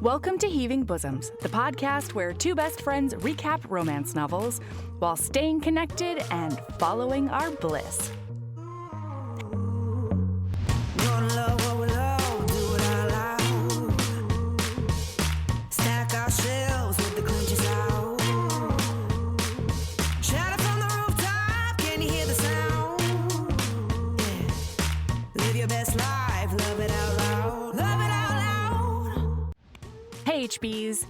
Welcome to Heaving Bosoms, the podcast where two best friends recap romance novels while staying connected and following our bliss. Hey HBs,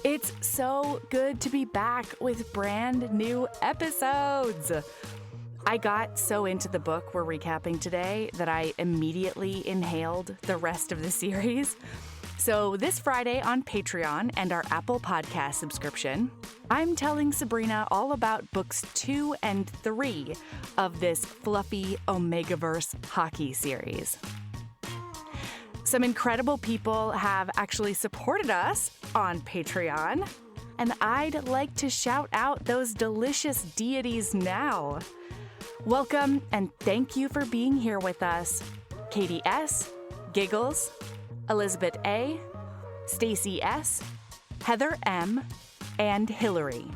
it's so good to be back with brand new episodes. I got so into the book we're recapping today that I immediately inhaled the rest of the series. So this Friday on Patreon and our Apple Podcast subscription, I'm telling Sabrina all about books 2 and 3 of this fluffy omegaverse hockey series. Some incredible people have actually supported us on Patreon, and I'd like to shout out those delicious deities now. Welcome and thank you for being here with us. Katie S., Giggles, Elizabeth A., Stacy S., Heather M., and Hillary.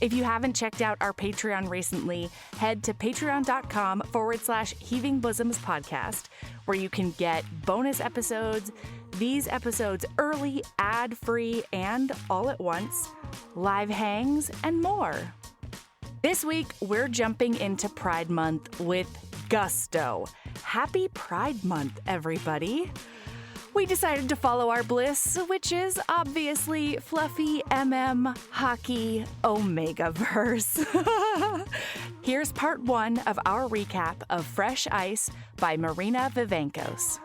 If you haven't checked out our Patreon recently, head to patreon.com/Heaving Bosoms podcast, where you can get bonus episodes, these episodes early, ad-free, and all at once, live hangs, and more. This week, we're jumping into Pride Month with gusto. Happy Pride Month, everybody. We decided to follow our bliss, which is obviously fluffy hockey omegaverse. Here's part 1 of our recap of Fresh Ice by Marina Vivancos.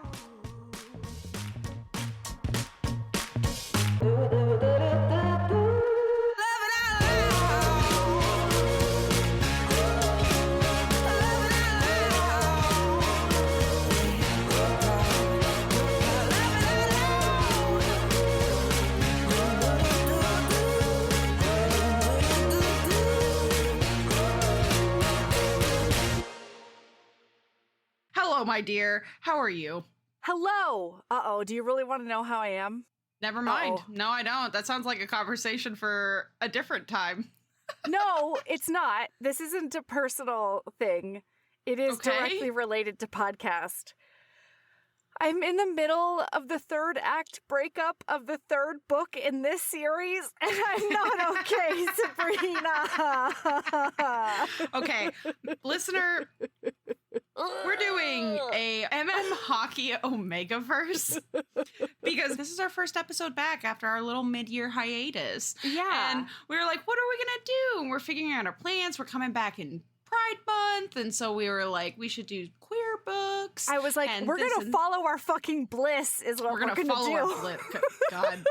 Hello, my dear. How are you? Hello. Uh-oh. Do you really want to know how I am? Never mind. Uh-oh. No, I don't. That sounds like a conversation for a different time. No, it's not. This isn't a personal thing. It is Okay. directly related to podcast. I'm in the middle of the third act breakup of the third book in this series, and I'm not okay, Sabrina. Okay, listener, we're doing a hockey omegaverse because this is our first episode back after our little mid-year hiatus. Yeah. And we were like, what are we going to do? And we're figuring out our plans. We're coming back in Pride Month, and so we were like, we should do queer books. I was like, we're going to follow our fucking bliss is what we're going to do. Our bliss. God.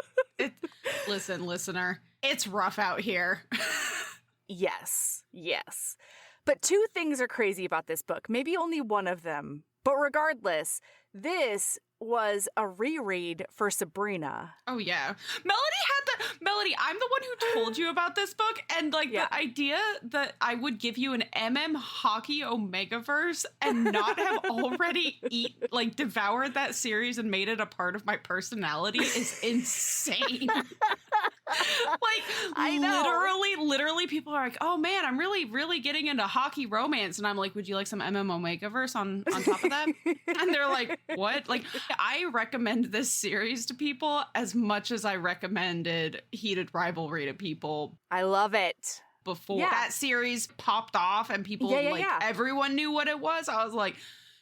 Listen, listener, it's rough out here. Yes. But two things are crazy about this book. Maybe only one of them. But regardless, this was a reread for Sabrina. Oh, yeah. Melody, I'm the one who told you about this book. And, the idea that I would give you an hockey omegaverse and not have already devoured that series and made it a part of my personality is insane. I know. Literally people are like, oh, man, I'm really getting into hockey romance. And I'm like, would you like some omegaverse on top of that? And they're like, what? I recommend this series to people as much as I recommended Heated Rivalry to people. I love it. Before that series popped off and people, everyone knew what it was. I was like,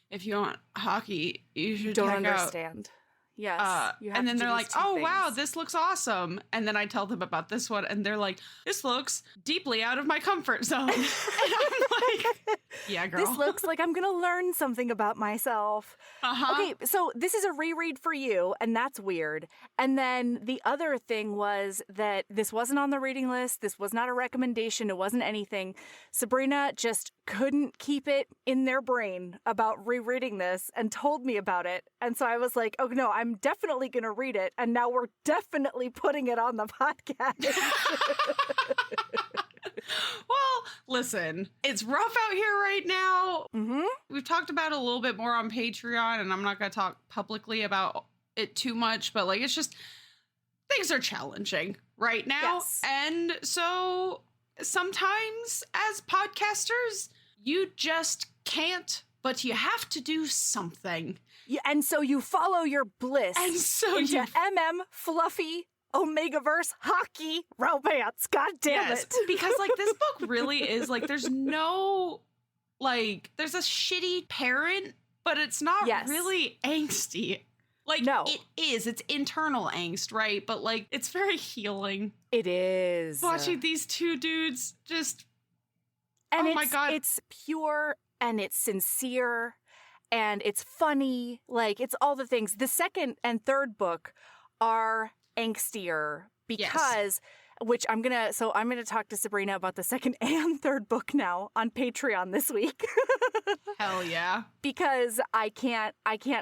if you want hockey, you should Don't check understand. out. Yes. And then they're like, oh, wow, this looks awesome. And then I tell them about this one and they're like, this looks deeply out of my comfort zone. And I'm like, yeah, girl. This looks like I'm going to learn something about myself. Uh-huh. Okay, so this is a reread for you, and that's weird. And then the other thing was that this wasn't on the reading list. This was not a recommendation. It wasn't anything. Sabrina just couldn't keep it in their brain about rereading this and told me about it. And so I was like, oh, no, I'm definitely going to read it. And now we're definitely putting it on the podcast. Well, listen, it's rough out here right now. Mm-hmm. We've talked about it a little bit more on Patreon, and I'm not going to talk publicly about it too much, but like it's just things are challenging right now. Yes. And so sometimes as podcasters, you just can't, but you have to do something. Yeah, and so you follow your bliss And so into fluffy omegaverse hockey romance. God damn it. Because like this book really is like there's no like there's a shitty parent, but it's not really angsty. Like no. It is. It's internal angst, right? But like it's very healing. It is. Watching these two dudes just and oh my God. It's pure and it's sincere and it's funny. Like it's all the things. The second and third book are angstier because which I'm gonna talk to Sabrina about the second and third book now on Patreon this week. Hell yeah. Because I can't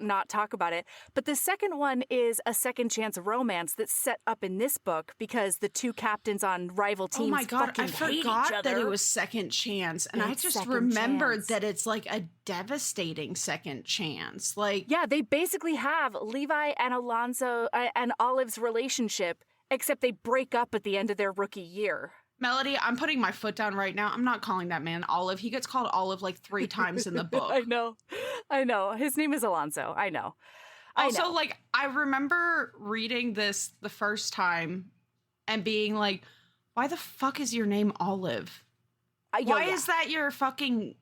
not talk about it. But the second one is a second chance romance that's set up in this book because the two captains on rival teams. Oh my God, I forgot that it was second chance. And I just remembered that it's like a devastating second chance. Like yeah, they basically have Levi and Alonso and Olive's relationship, except they break up at the end of their rookie year. Melody, I'm putting my foot down right now. I'm not calling that man Olive. He gets called Olive like 3 times in the book. I know. His name is Alonso. I know. Also, like, I remember reading this the first time and being like, why the fuck is your name Olive? Why is that your fucking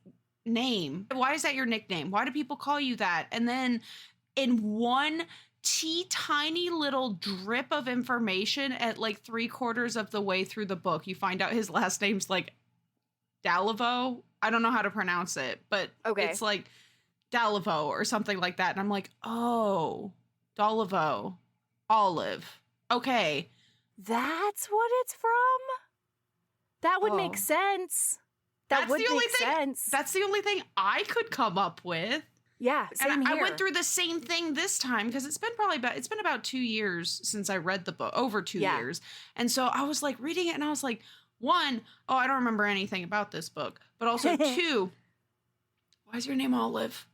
name? Why is that your nickname? Why do people call you that? And then in one tiny little drip of information at like 3/4 of the way through the book, you find out his last name's like Dalivo. I don't know how to pronounce it, but it's like Dalivo or something like that. And I'm like, oh, Dalivo, Olive. Okay. That's what it's from? That would make sense. That would make sense. That's the only thing I could come up with. Yeah, same and here. I went through the same thing this time because it's been about 2 years since I read the book, over 2 years. And so I was like reading it and I was like, 1, I don't remember anything about this book. But also 2, why is your name Olive?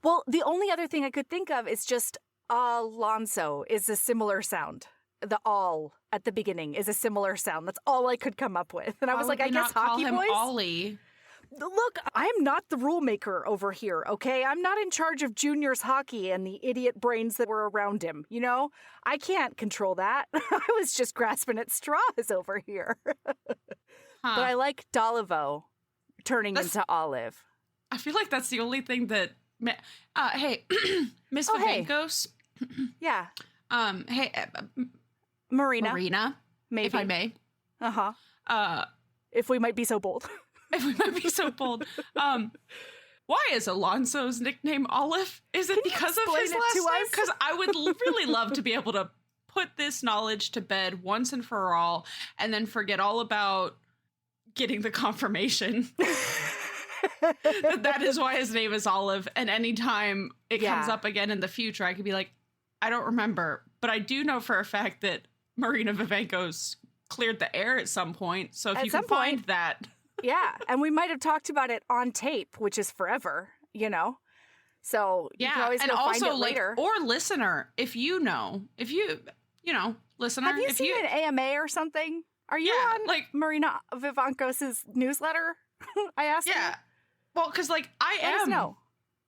Well, the only other thing I could think of is just Alonso is a similar sound. The all at the beginning is a similar sound. That's all I could come up with. And I was like, I guess hockey boys? Call him Ollie. Look, I'm not the rule maker over here, okay? I'm not in charge of juniors hockey and the idiot brains that were around him, you know? I can't control that. I was just grasping at straws over here. But I like Dalivo turning into Olive. I feel like that's the only thing that... hey, Miss Vivancos. Yeah. Hey, Marina, maybe. If I may. Uh-huh. If we might be so bold. If we might be so bold. Why is Alonso's nickname Olive? Is it because of his last name? Because I would really love to be able to put this knowledge to bed once and for all and then forget all about getting the confirmation that is why his name is Olive. And anytime it comes up again in the future, I could be like, I don't remember. But I do know for a fact that Marina Vivancos cleared the air at some point. So if you can find that... Yeah, and we might have talked about it on tape, which is forever, you know? So you can always go find it later. Or listener, if you know, listener. Have you seen an AMA or something? Are you on like Marina Vivancos' newsletter? I asked you. Well, because like I am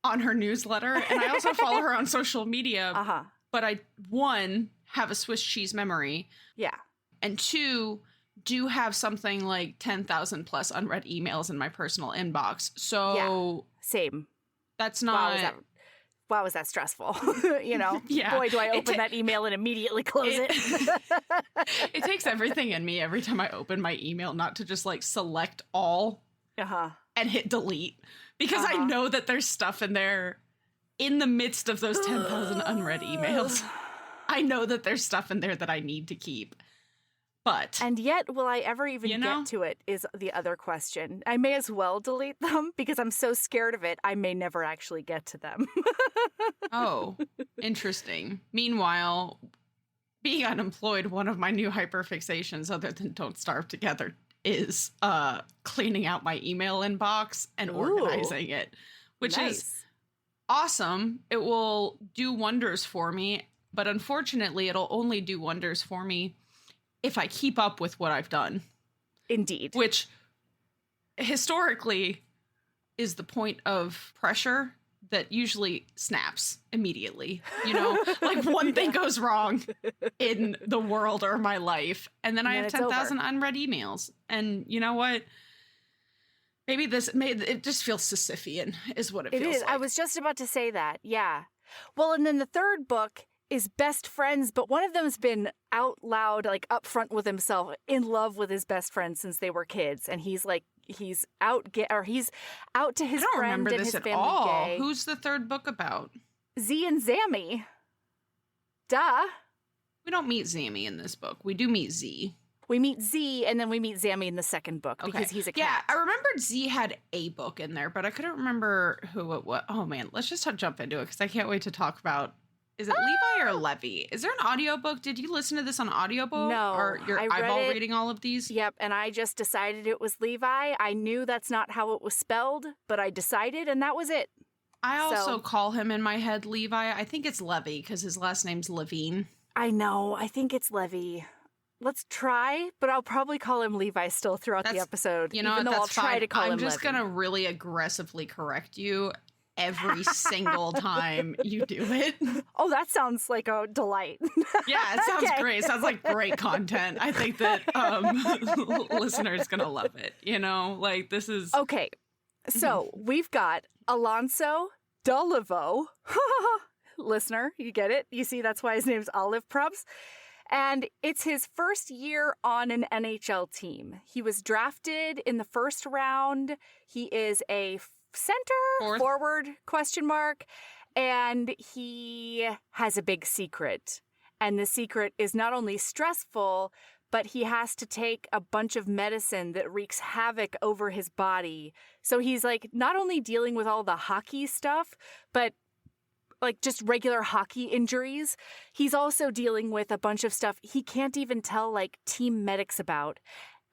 on her newsletter and I also follow her on social media. But I, 1, have a Swiss cheese memory. Yeah. And 2, do have something like 10,000 plus unread emails in my personal inbox. So same. That's not... Wow, was that stressful? You know? Boy, do I open that email and immediately close it. It takes everything in me every time I open my email not to just like select all and hit delete. Because I know that there's stuff in there in the midst of those 10,000 unread emails. I know that there's stuff in there that I need to keep. And yet, will I ever even get to it is the other question. I may as well delete them because I'm so scared of it, I may never actually get to them. Oh, interesting. Meanwhile, being unemployed, one of my new hyperfixations other than Don't Starve Together is cleaning out my email inbox and organizing it, which is awesome. It will do wonders for me. But unfortunately, it'll only do wonders for me if I keep up with what I've done. Indeed. Which historically is the point of pressure that usually snaps immediately. You know, like one thing goes wrong in the world or my life, and then I have 10,000 unread emails. And you know what? Maybe it just feels Sisyphean is what it feels is. like. I was just about to say that. Yeah. Well, and then the third book is best friends, but one of them's been out loud, like upfront with himself, in love with his best friend since they were kids. And he's like, he's out to his friend and his family gay. Who's the third book about? Z and Zammy. Duh. We don't meet Zammy in this book. We do meet Z. We meet Z, and then we meet Zammy in the second book because he's a cat. Yeah, I remembered Z had a book in there, but I couldn't remember who it was. Oh, man. Let's just jump into it because I can't wait to talk about, is it Levi or Levy? Is there an audiobook? Did you listen to this on audiobook? No. Or you're eyeball reading all of these? Yep, and I just decided it was Levi. I knew that's not how it was spelled, but I decided, and that was it. I also call him in my head Levi. I think it's Levy because his last name's Levine. I know. I think it's Levy. Let's try, but I'll probably call him Levi still throughout the episode. You know, even though I'll try to call him Levy. I'm just going to really aggressively correct you every single time you do it. Oh, that sounds like a delight. Yeah, it sounds great. It sounds like great content. I think that listeners going to love it. You know, like this is... Okay, so we've got Alonso Dolivo. Listener, you get it? You see, that's why his name's Olive Probs. And it's his first year on an NHL team. He was drafted in the first round. He is a forward, ? And he has a big secret. And the secret is not only stressful, but he has to take a bunch of medicine that wreaks havoc over his body. So he's like not only dealing with all the hockey stuff, but like just regular hockey injuries. He's also dealing with a bunch of stuff he can't even tell like team medics about.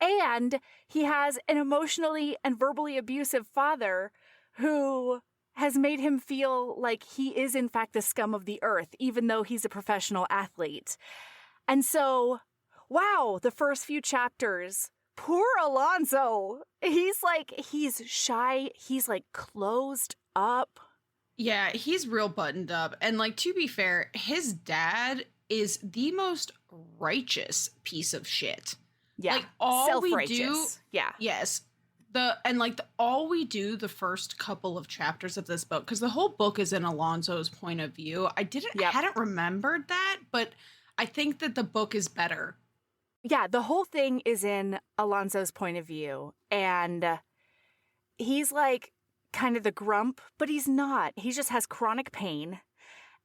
And he has an emotionally and verbally abusive father who has made him feel like he is in fact the scum of the earth, even though he's a professional athlete. And so, wow, the first few chapters, poor Alonso, he's shy, he's like closed up. Yeah, he's real buttoned up. And like, to be fair, his dad is the most righteous piece of shit. Yeah. Like all we do. Yeah. Yes. All we do the first couple of chapters of this book, because the whole book is in Alonso's point of view. I hadn't remembered that, but I think that the book is better. Yeah, the whole thing is in Alonso's point of view. And he's like kind of the grump, but he's not. He just has chronic pain.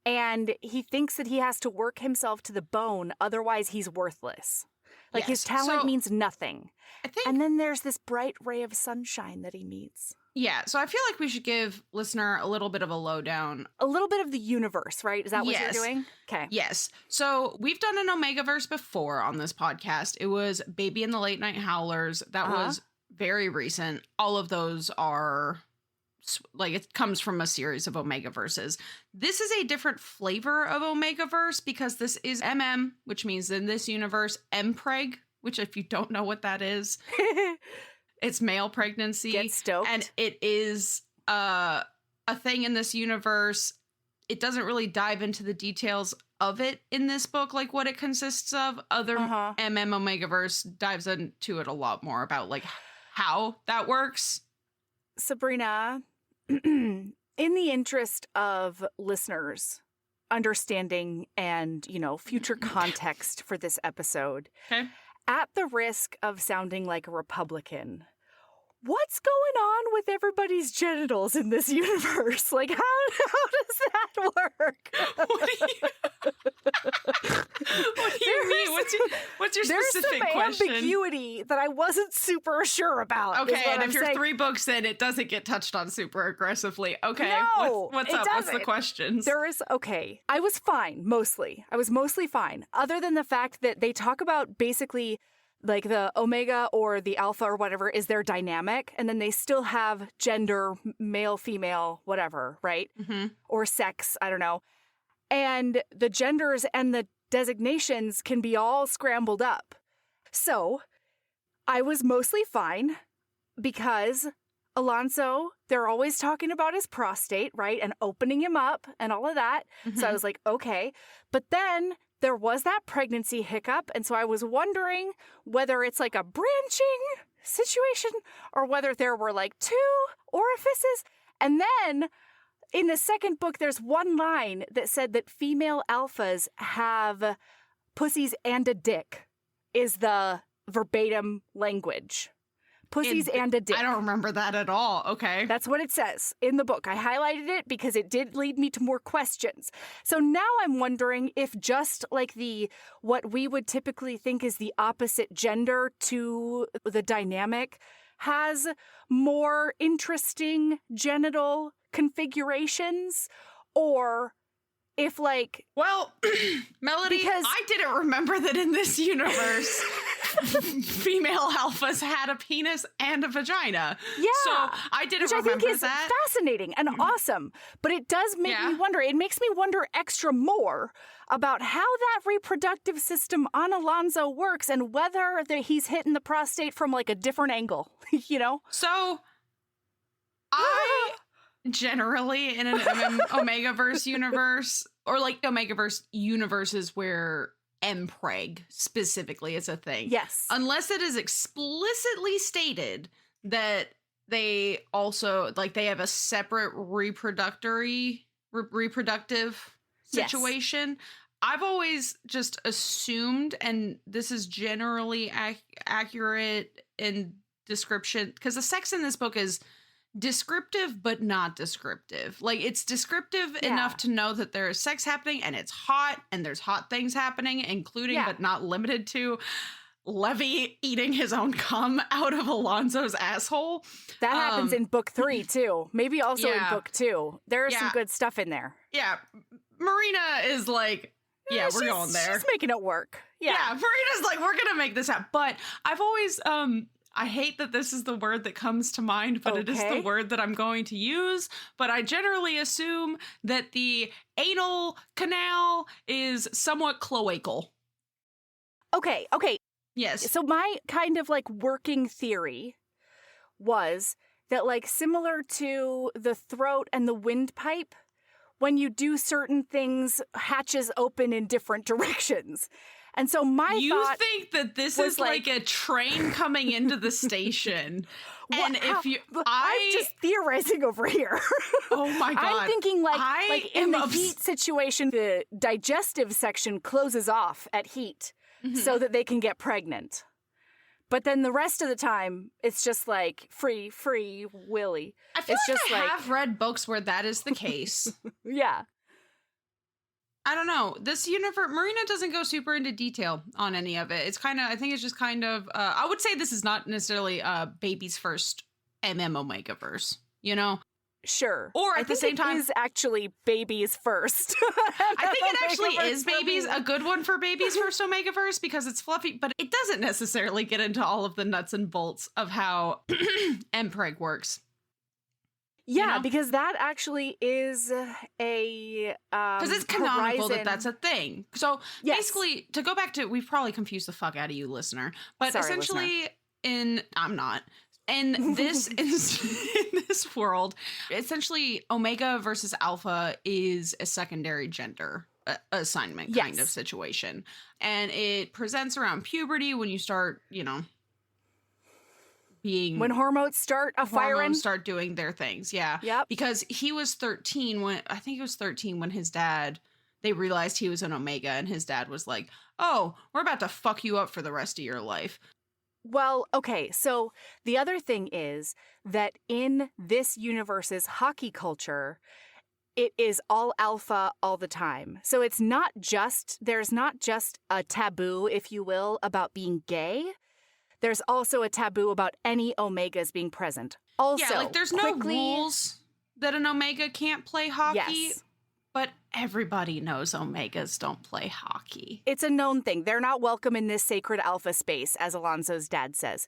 And he thinks that he has to work himself to the bone, otherwise he's worthless. Like his talent means nothing. And then there's this bright ray of sunshine that he meets. Yeah, so I feel like we should give listener a little bit of a lowdown. A little bit of the universe, right? Is that what you're doing? Okay. Yes. So we've done an Omegaverse before on this podcast. It was Baby and the Late Night Howlers. That was very recent. All of those are... like it comes from a series of Omegaverses. This is a different flavor of Omegaverse because this is MM, which means in this universe, MPreg, which if you don't know what that is, it's male pregnancy. Get stoked. And it is a thing in this universe. It doesn't really dive into the details of it in this book, like what it consists of. Other MM Omegaverse dives into it a lot more about like how that works. Sabrina, in the interest of listeners understanding and, future context for this episode, at the risk of sounding like a Republican, what's going on with everybody's genitals in this universe? Like, how does that work? What do you mean? What's your specific question? There's some ambiguity that I wasn't super sure about. Okay, and if you're 3 books in, it doesn't get touched on super aggressively. Okay, no, what's up? What's the questions? I was fine, mostly. I was mostly fine, other than the fact that they talk about basically like the omega or the alpha or whatever is their dynamic, and then they still have gender, male, female, whatever, right? Mm-hmm. Or sex, I don't know. and the genders and the designations can be all scrambled up. So I was mostly fine because Alonso, they're always talking about his prostate, right? And opening him up and all of that. Mm-hmm. So I was like, okay. But then there was that pregnancy hiccup. And so I was wondering whether it's like a branching situation or whether there were like 2 orifices. And then in the second book, there's one line that said that female alphas have pussies and a dick is the verbatim language. Pussies and a dick. I don't remember that at all. Okay. That's what it says in the book. I highlighted it because it did lead me to more questions. So now I'm wondering if just like what we would typically think is the opposite gender to the dynamic has more interesting genital configurations, or if like... Well, Melody, because I didn't remember that in this universe female alphas had a penis and a vagina. Yeah. So I didn't remember that. Which I think is fascinating and awesome. But it does make me wonder. It makes me wonder extra more about how that reproductive system on Alonso works and whether he's hitting the prostate from like a different angle, you know? So I generally in an omegaverse universe, or like omegaverse universes where mpreg specifically is a thing. Yes. Unless it is explicitly stated that they also like they have a separate reproductive situation. Yes. I've always just assumed, and this is generally accurate in description, because the sex in this book is descriptive but not descriptive. Like it's descriptive enough to know that there is sex happening and it's hot and there's hot things happening, including but not limited to Levy eating his own cum out of Alonso's asshole. That happens in book 3 too. Maybe also in book 2. There is some good stuff in there. Yeah. Marina is like, we're going there. She's making it work. Yeah. Marina's like, we're gonna make this happen. But I've always I hate that this is the word that comes to mind, but it is the word that I'm going to use. But I generally assume that the anal canal is somewhat cloacal. Okay. Yes. So my kind of like working theory was that like similar to the throat and the windpipe, when you do certain things, hatches open in different directions. And so you think that this is like a train coming into the station. And I'm just theorizing over here. Oh my God. I'm thinking like in the heat situation, the digestive section closes off at heat so that they can get pregnant. But then the rest of the time, it's just like free willy. I feel I have read books where that is the case. Yeah. I don't know. This universe, Marina doesn't go super into detail on any of it. It's kind of, I think it's just kind of, I would say this is not necessarily baby's first omegaverse, you know? Sure. Or at the same time, it is actually baby's first. I think it actually is baby's a good one for baby's first omegaverse because it's fluffy, but it doesn't necessarily get into all of the nuts and bolts of how mpreg works. Yeah, you know? Because that actually is a because it's canonical that's a thing. So basically, to go back to, we've probably confused the fuck out of you, listener. But sorry, essentially, listener. I'm not. In this in this world, essentially, omega versus alpha is a secondary gender assignment kind of situation, and it presents around puberty when you start, when hormones start start doing their things. Yep. Because he was 13 when his dad, they realized he was an omega, and his dad was like, "Oh, we're about to fuck you up for the rest of your life." Well, okay, so the other thing is that in this universe's hockey culture, it is all alpha all the time. So there's not just a taboo, if you will, about being gay. There's also a taboo about any omegas being present. Also, there's no rules that an omega can't play hockey. Yes. But everybody knows omegas don't play hockey. It's a known thing. They're not welcome in this sacred alpha space, as Alonso's dad says.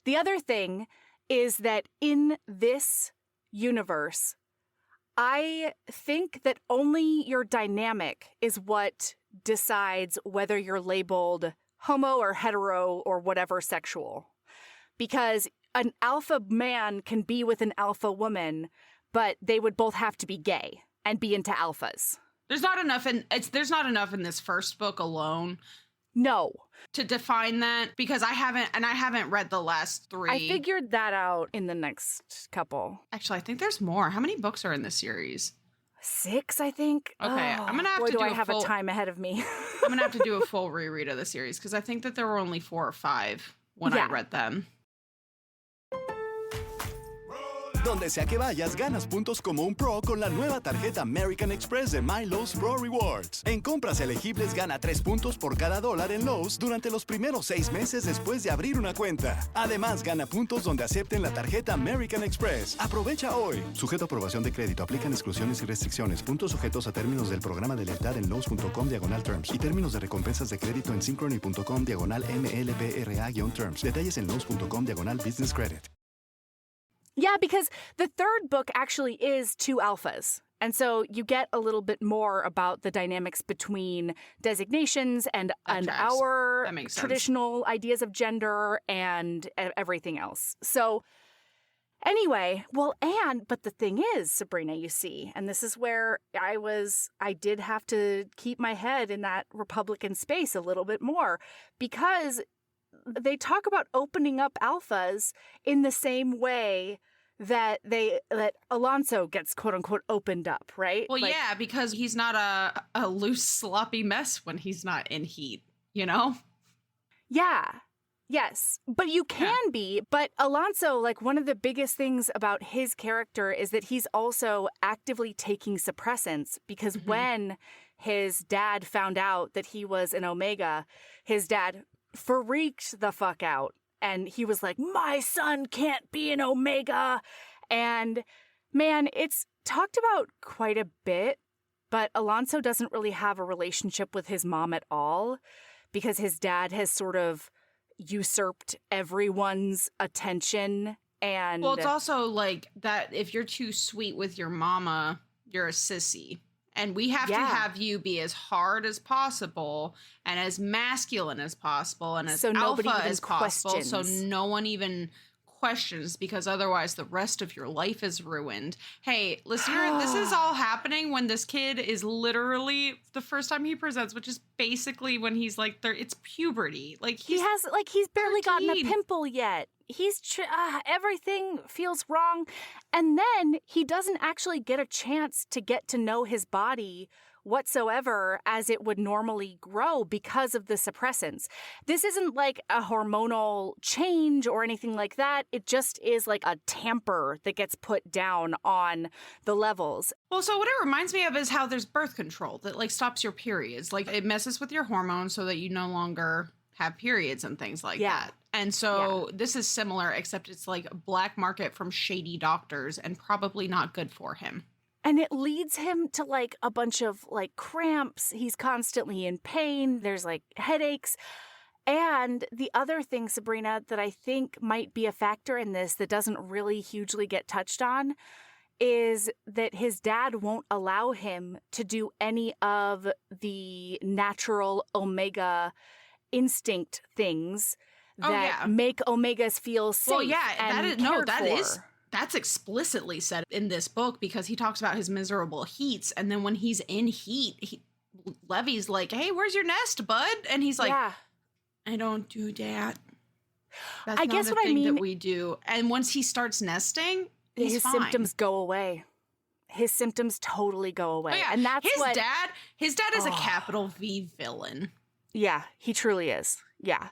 The other thing is that in this universe, I think that only your dynamic is what decides whether you're labeled homo or hetero or whatever sexual. Because an alpha man can be with an alpha woman, but they would both have to be gay and be into alphas. There's not enough in this first book alone. No. To define that, because I haven't read the last 3. I figured that out in the next couple. Actually, I think there's more. How many books are in this series? 6, I think. Okay, I'm gonna have to do I have a time ahead of me. I'm gonna have to do a full reread of the series because I think that there were only 4 or 5 when I read them. Donde sea que vayas, ganas puntos como un pro con la nueva tarjeta American Express de My Lowe's Pro Rewards. En compras elegibles, gana 3 puntos por cada $1 en Lowe's durante los primeros 6 meses después de abrir una cuenta. Además, gana puntos donde acepten la tarjeta American Express. Aprovecha hoy. Sujeto a aprobación de crédito. Aplican exclusiones y restricciones. Puntos sujetos a términos del programa de lealtad en Lowe's.com/terms y términos de recompensas de crédito en Synchrony.com/MLBRA-terms. Detalles en Lowe's.com/business credit. Yeah, because the third book actually is 2 alphas. And so you get a little bit more about the dynamics between designations and our traditional ideas of gender and everything else. So anyway, but the thing is, Sabrina, you see, and this is where I did have to keep my head in that Republican space a little bit more, because they talk about opening up alphas in the same way that Alonso gets quote unquote opened up, right? Well, yeah, because he's not a loose, sloppy mess when he's not in heat, you know? Yeah. Yes. But you can be. But Alonso, like, one of the biggest things about his character is that he's also actively taking suppressants, because when his dad found out that he was an Omega, his dad freaked the fuck out. And he was like, my son can't be an Omega. And man, it's talked about quite a bit, but Alonso doesn't really have a relationship with his mom at all, because his dad has sort of usurped everyone's attention. And well, it's also like that if you're too sweet with your mama, you're a sissy. And we have to have you be as hard as possible and as masculine as possible and as alpha as possible, so no one even questions, because otherwise the rest of your life is ruined. Hey, listener, this is all happening when this kid is literally the first time he presents, which is basically when he's like, it's puberty. Like he's barely gotten a pimple yet. Everything feels wrong. And then he doesn't actually get a chance to get to know his body whatsoever as it would normally grow because of the suppressants. This isn't like a hormonal change or anything like that. It just is like a tamper that gets put down on the levels. Well, so what it reminds me of is how there's birth control that like stops your periods. Like it messes with your hormones so that you no longer have periods and things like that. And so this is similar, except it's like black market from shady doctors and probably not good for him. And it leads him to like a bunch of like cramps. He's constantly in pain. There's like headaches. And the other thing, Sabrina, that I think might be a factor in this that doesn't really hugely get touched on is that his dad won't allow him to do any of the natural Omega instinct things that make Omegas feel safe. Well, yeah, and that's explicitly said in this book, because he talks about his miserable heats, and then when he's in heat, Levy's like, "Hey, where's your nest, bud?" And he's like, "I don't do that. That's not a thing that we do." And once he starts nesting, his symptoms go away. His symptoms totally go away. Oh, yeah. And that's his dad is a capital V villain. Yeah, he truly is. Yeah.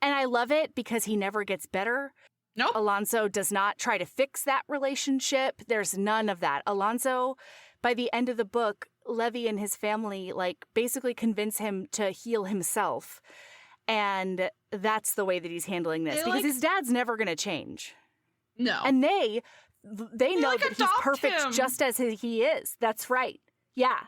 And I love it because he never gets better. Nope. Alonso does not try to fix that relationship. There's none of that. Alonso, by the end of the book, Levy and his family like basically convince him to heal himself. And that's the way that he's handling this, because his dad's never going to change. No. And they know that he's perfect just as he is. That's right. Yeah.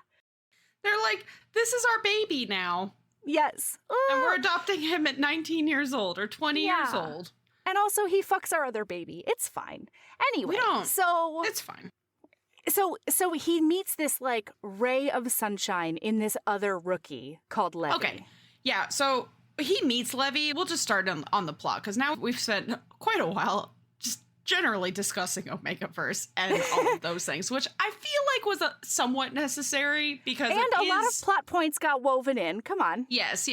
They're like, this is our baby now. Yes. And we're adopting him at 19 years old or 20 years old. And also he fucks our other baby. It's fine. Anyway, it's fine. So he meets this like ray of sunshine in this other rookie called Levy. Okay. Yeah. So he meets Levy. We'll just start on the plot because now we've spent quite a while just generally discussing Omegaverse and all of those things, which I feel like was somewhat necessary because a lot of plot points got woven in. Come on. Yes.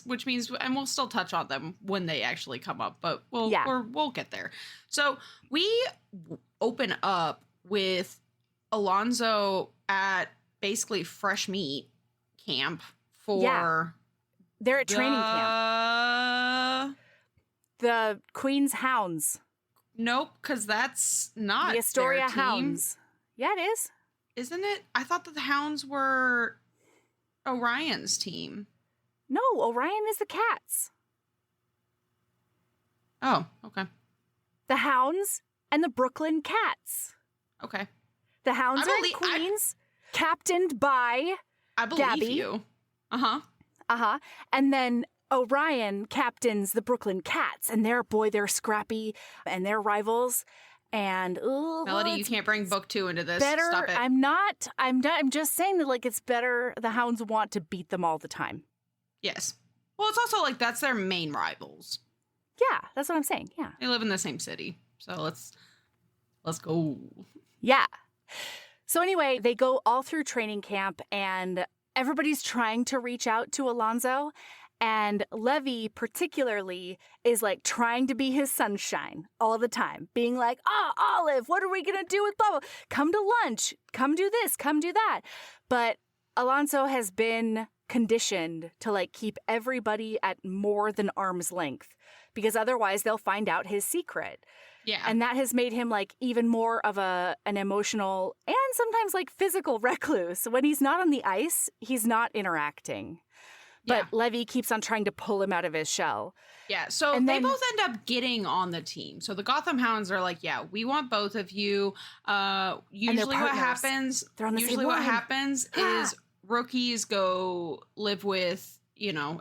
Which means, and we'll still touch on them when they actually come up, but we'll get there. So we open up with Alonso at basically fresh meat camp for they're at training camp. The Queen's Hounds. Nope, because that's not the Astoria their team. Hounds. Yeah, it is. Isn't it? I thought that the Hounds were Orion's team. No, Orion is the Cats. Oh, okay. The Hounds and the Brooklyn Cats. Okay. The Hounds are the Queens, captained by Gabby. You. Uh-huh. And then Orion captains the Brooklyn Cats, and they're scrappy, and they're rivals. And Melody, you can't bring book 2 into this. Better. Stop it. I'm not. I'm just saying that like it's better. The Hounds want to beat them all the time. Yes. Well, it's also like that's their main rivals. Yeah, that's what I'm saying. Yeah. They live in the same city, so let's go. Yeah. So anyway, they go all through training camp, and everybody's trying to reach out to Alonso. And Levy particularly is like trying to be his sunshine all the time, being like, Olive, what are we going to do with blah, blah? Come to lunch, come do this, come do that. But Alonso has been conditioned to like keep everybody at more than arm's length because otherwise they'll find out his secret. Yeah. And that has made him like even more of an emotional and sometimes like physical recluse. When he's not on the ice, he's not interacting. But Levy keeps on trying to pull him out of his shell. Yeah, so they both end up getting on the team. So the Gotham Hounds are like, yeah, we want both of you. Usually what happens is rookies go live with,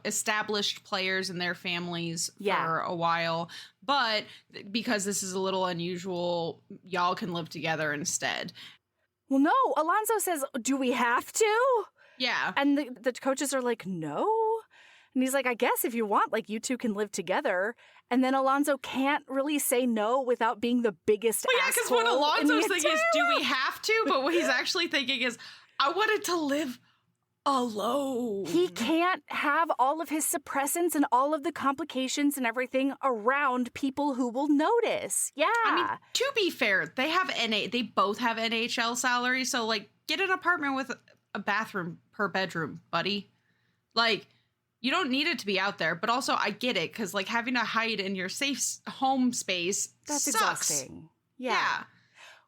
established players and their families for a while. But because this is a little unusual, y'all can live together instead. Well, no, Alonso says, do we have to? Yeah. And the coaches are like, no. And he's like, I guess if you want, like, you two can live together. And then Alonso can't really say no without being the biggest asshole. Yeah, because what Alonso's thinking is, do we have to? But what he's actually thinking is, I wanted to live alone. He can't have all of his suppressants and all of the complications and everything around people who will notice. Yeah. I mean, to be fair, they both have NHL salaries. So, like, get an apartment with a bathroom per bedroom, buddy. Like, you don't need it to be out there, but also I get it because like having to hide in your safe home space that's sucks. Exhausting. Yeah.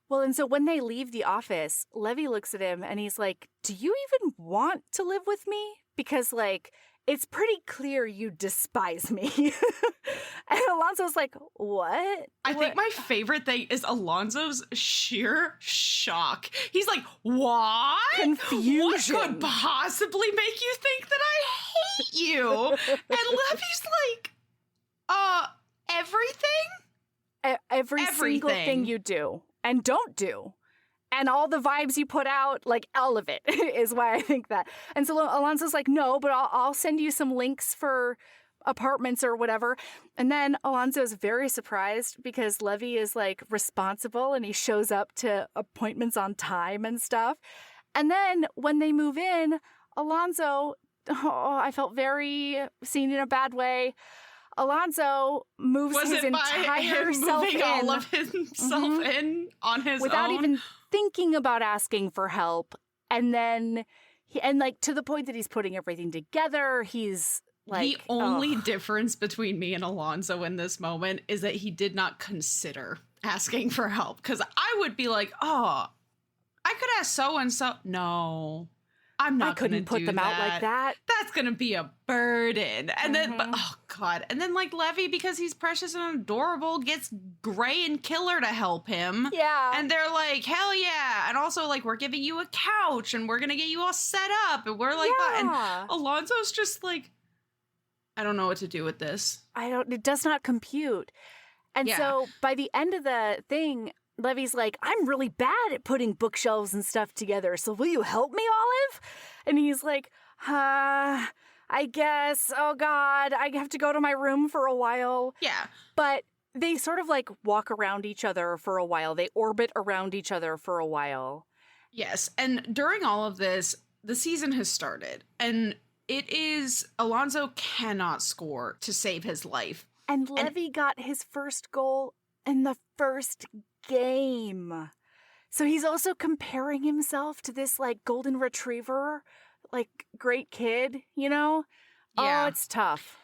Well, and so when they leave the office, Levy looks at him and he's like, do you even want to live with me? Because like it's pretty clear you despise me. And Alonso's like, what? I think my favorite thing is Alonso's sheer shock. He's like, what? Confusion. What could possibly make you think that I hate you? And Levy's like, everything? Every single thing you do and don't do. And all the vibes you put out, like all of it is why I think that. And so Alonso's like, no, but I'll send you some links for apartments or whatever. And then Alonso's very surprised because Levy is like responsible and he shows up to appointments on time and stuff. And then when they move in, Alonso, I felt very seen in a bad way. Alonso moves his entire self in. All of himself in on his without own? even thinking about asking for help. And then, to the point that he's putting everything together, he's like... The only difference between me and Alonso in this moment is that he did not consider asking for help. Because I would be like, I could ask so-and-so. No, I'm not going to do that. I couldn't put them out like that. That's going to be a burden. And then, oh God. And then like Levy, because he's precious and adorable, gets Gray and Killer to help him. Yeah. And they're like, hell yeah. And also like, we're giving you a couch and we're going to get you all set up. And we're like, and Alonso's just like, I don't know what to do with this. It does not compute. And so by the end of the thing, Levy's like, I'm really bad at putting bookshelves and stuff together, so will you help me, Olive? And he's like, I guess, oh God, I have to go to my room for a while. Yeah. But they sort of like walk around each other for a while. They orbit around each other for a while. Yes. And during all of this, the season has started. And it is, Alonso cannot score to save his life. And Levy got his first goal in the first game. So he's also comparing himself to this like golden retriever, like great kid, you know? Yeah. Oh, it's tough.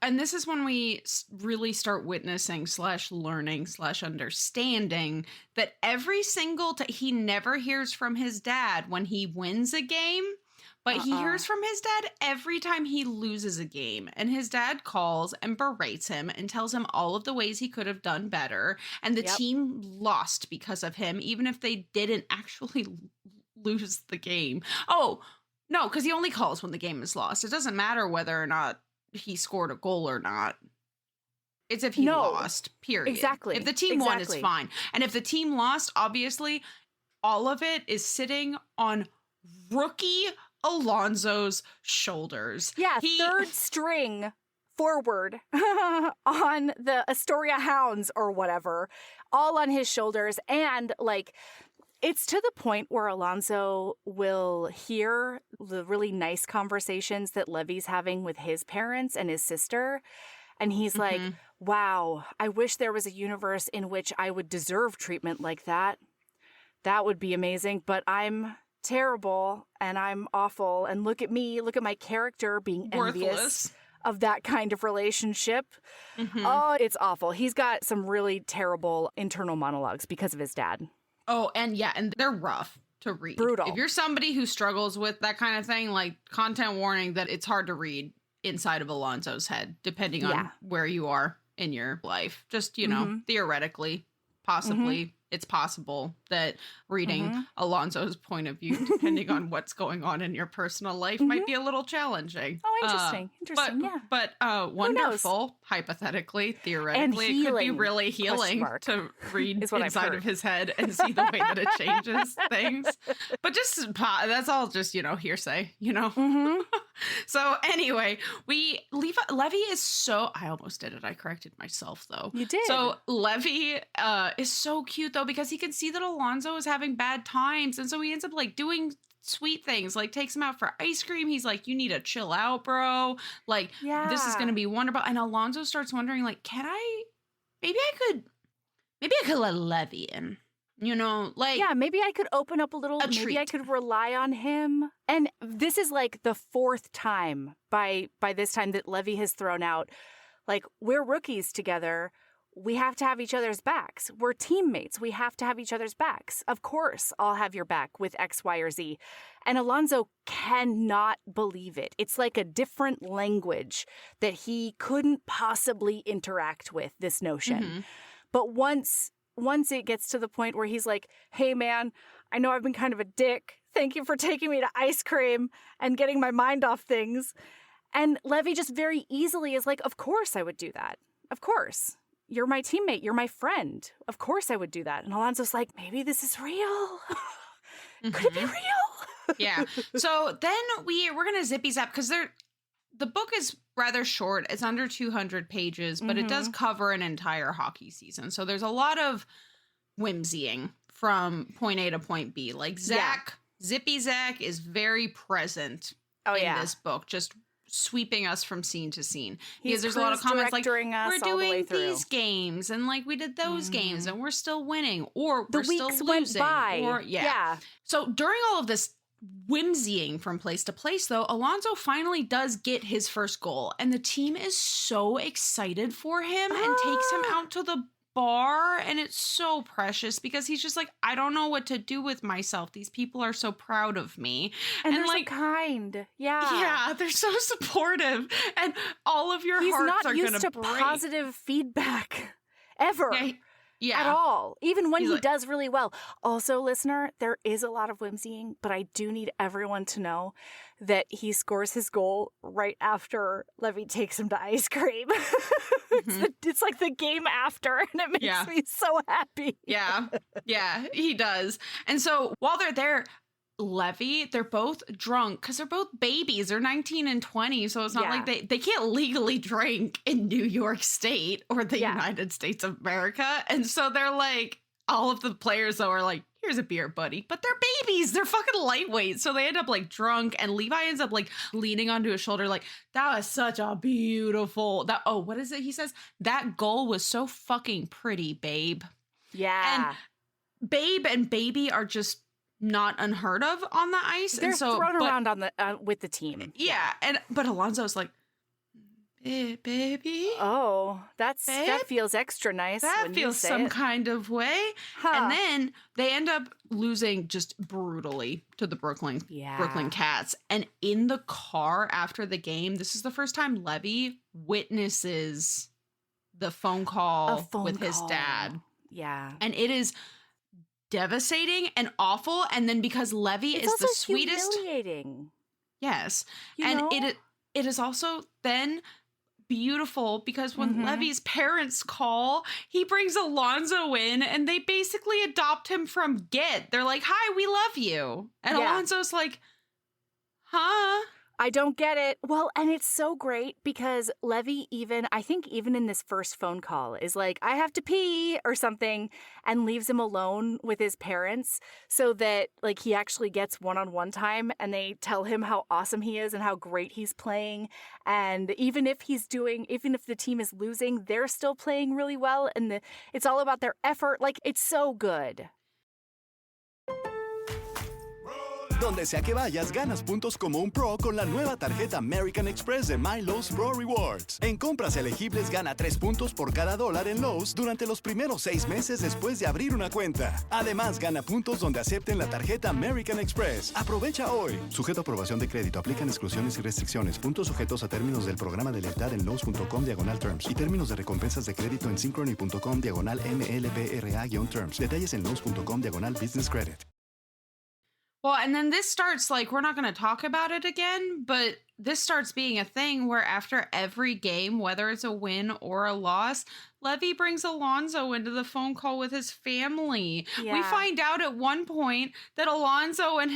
And this is when we really start witnessing / learning / understanding that every single he never hears from his dad when he wins a game, but he hears from his dad every time he loses a game. And his dad calls and berates him and tells him all of the ways he could have done better. And the team lost because of him, even if they didn't actually lose the game. Oh, no, because he only calls when the game is lost. It doesn't matter whether or not he scored a goal or not. It's if he lost, period. Exactly. If the team won, it's fine. And if the team lost, obviously, all of it is sitting on rookie Alonso's shoulders. Yeah, third string forward on the Astoria Hounds or whatever, all on his shoulders. And like, it's to the point where Alonso will hear the really nice conversations that Levy's having with his parents and his sister. And he's like, wow, I wish there was a universe in which I would deserve treatment like that. That would be amazing. But I'm terrible and I'm awful. And look at me, look at my character being envious of that kind of relationship. Oh, it's awful. He's got some really terrible internal monologues because of his dad. Oh, and they're rough to read. Brutal. If you're somebody who struggles with that kind of thing, like, content warning that it's hard to read inside of Alonso's head, depending on where you are in your life. Just, you know, theoretically, possibly, it's possible that reading Alonso's point of view, depending on what's going on in your personal life, might be a little challenging. Oh, interesting. But wonderful, hypothetically, theoretically, it could be really healing to read inside of his head and see the way that it changes things. But just, that's all just, you know, hearsay, you know? So anyway, Levy is so, I almost did it. I corrected myself though. You did. So Levy is so cute though, because he can see that Alonso is having bad times. And so he ends up like doing sweet things, like takes him out for ice cream. He's like, you need to chill out, bro. Like, this is going to be wonderful. And Alonso starts wondering, like, maybe I could let Levy in. You know, like... Yeah, maybe I could open up a little. Maybe I could rely on him. And this is like the fourth time by this time that Levy has thrown out, like, we're rookies together. We have to have each other's backs. We're teammates. We have to have each other's backs. Of course, I'll have your back with X, Y, or Z. And Alonso cannot believe it. It's like a different language that he couldn't possibly interact with, this notion. But once it gets to the point where he's like, hey, man, I know I've been kind of a dick. Thank you for taking me to ice cream and getting my mind off things. And Levy just very easily is like, of course I would do that. Of course. You're my teammate. You're my friend. Of course I would do that. And Alonso's like, maybe this is real. Could it be real? Yeah. So then we're going to zippy zap because the book is rather short. It's under 200 pages, but it does cover an entire hockey season. So there's a lot of whimsying from point A to point B. Like Zippy Zach is very present in this book, just sweeping us from scene to scene. Because there's a lot of comments like, we're doing these games and like we did those games and we're still winning or we're still losing. Went by. Or, So during all of this whimsying from place to place, though, Alonso finally does get his first goal, and the team is so excited for him and takes him out to the bar, and it's so precious because he's just like, I don't know what to do with myself. These people are so proud of me. And they're like, so kind. Yeah, they're so supportive, and all of your hearts are going to break. He's not used to positive feedback ever. at all, even when he does really well. Also, listener, there is a lot of whimsying, but I do need everyone to know that he scores his goal right after Levy takes him to ice cream. It's like the game after, and it makes me so happy. Yeah, he does. And so while they're there, Levy, they're both drunk because they're both babies. They're 19 and 20. So it's not like they can't legally drink in New York State or the United States of America. And so they're like, all of the players though are like, here's a beer, buddy. But they're babies. They're fucking lightweight. So they end up like drunk, and Levi ends up like leaning onto his shoulder like, that was such a beautiful, what is it? He says, that goal was so fucking pretty, babe. Yeah. And babe and baby are just not unheard of on the ice. They're thrown around on the with the team. Yeah, but Alonso's like, baby. Oh, that feels extra nice. That feels some kind of way. Huh. And then they end up losing just brutally to the Brooklyn Cats. And in the car after the game, this is the first time Levy witnesses the phone call with his dad. Yeah. And it is devastating and awful. And then because Levy is the sweetest, humiliating. Yes. It is also then beautiful because when Levy's parents call, he brings Alonso in and they basically adopt him from Get. They're like, hi, we love you. And Alonso's like, huh? I don't get it. Well, and it's so great because Levy I think even in this first phone call is like, I have to pee or something, and leaves him alone with his parents so that like he actually gets one-on-one time, and they tell him how awesome he is and how great he's playing. And even if the team is losing, they're still playing really well. And it's all about their effort. Like, it's so good. Donde sea que vayas, ganas puntos como un pro con la nueva tarjeta American Express de My Lowe's Pro Rewards. En compras elegibles, gana 3 puntos por cada $1 en Lowe's durante los primeros 6 meses después de abrir una cuenta. Además, gana puntos donde acepten la tarjeta American Express. Aprovecha hoy. Sujeto a aprobación de crédito. Aplican exclusiones y restricciones. Puntos sujetos a términos del programa de lealtad en Lowe's.com/terms y términos de recompensas de crédito en Synchrony.com/MLBRA-terms. Detalles en Lowe's.com/business credit. Well, and then this starts, like, we're not going to talk about it again, but this starts being a thing where after every game, whether it's a win or a loss, Levy brings Alonso into the phone call with his family. Yeah. We find out at one point that Alonso and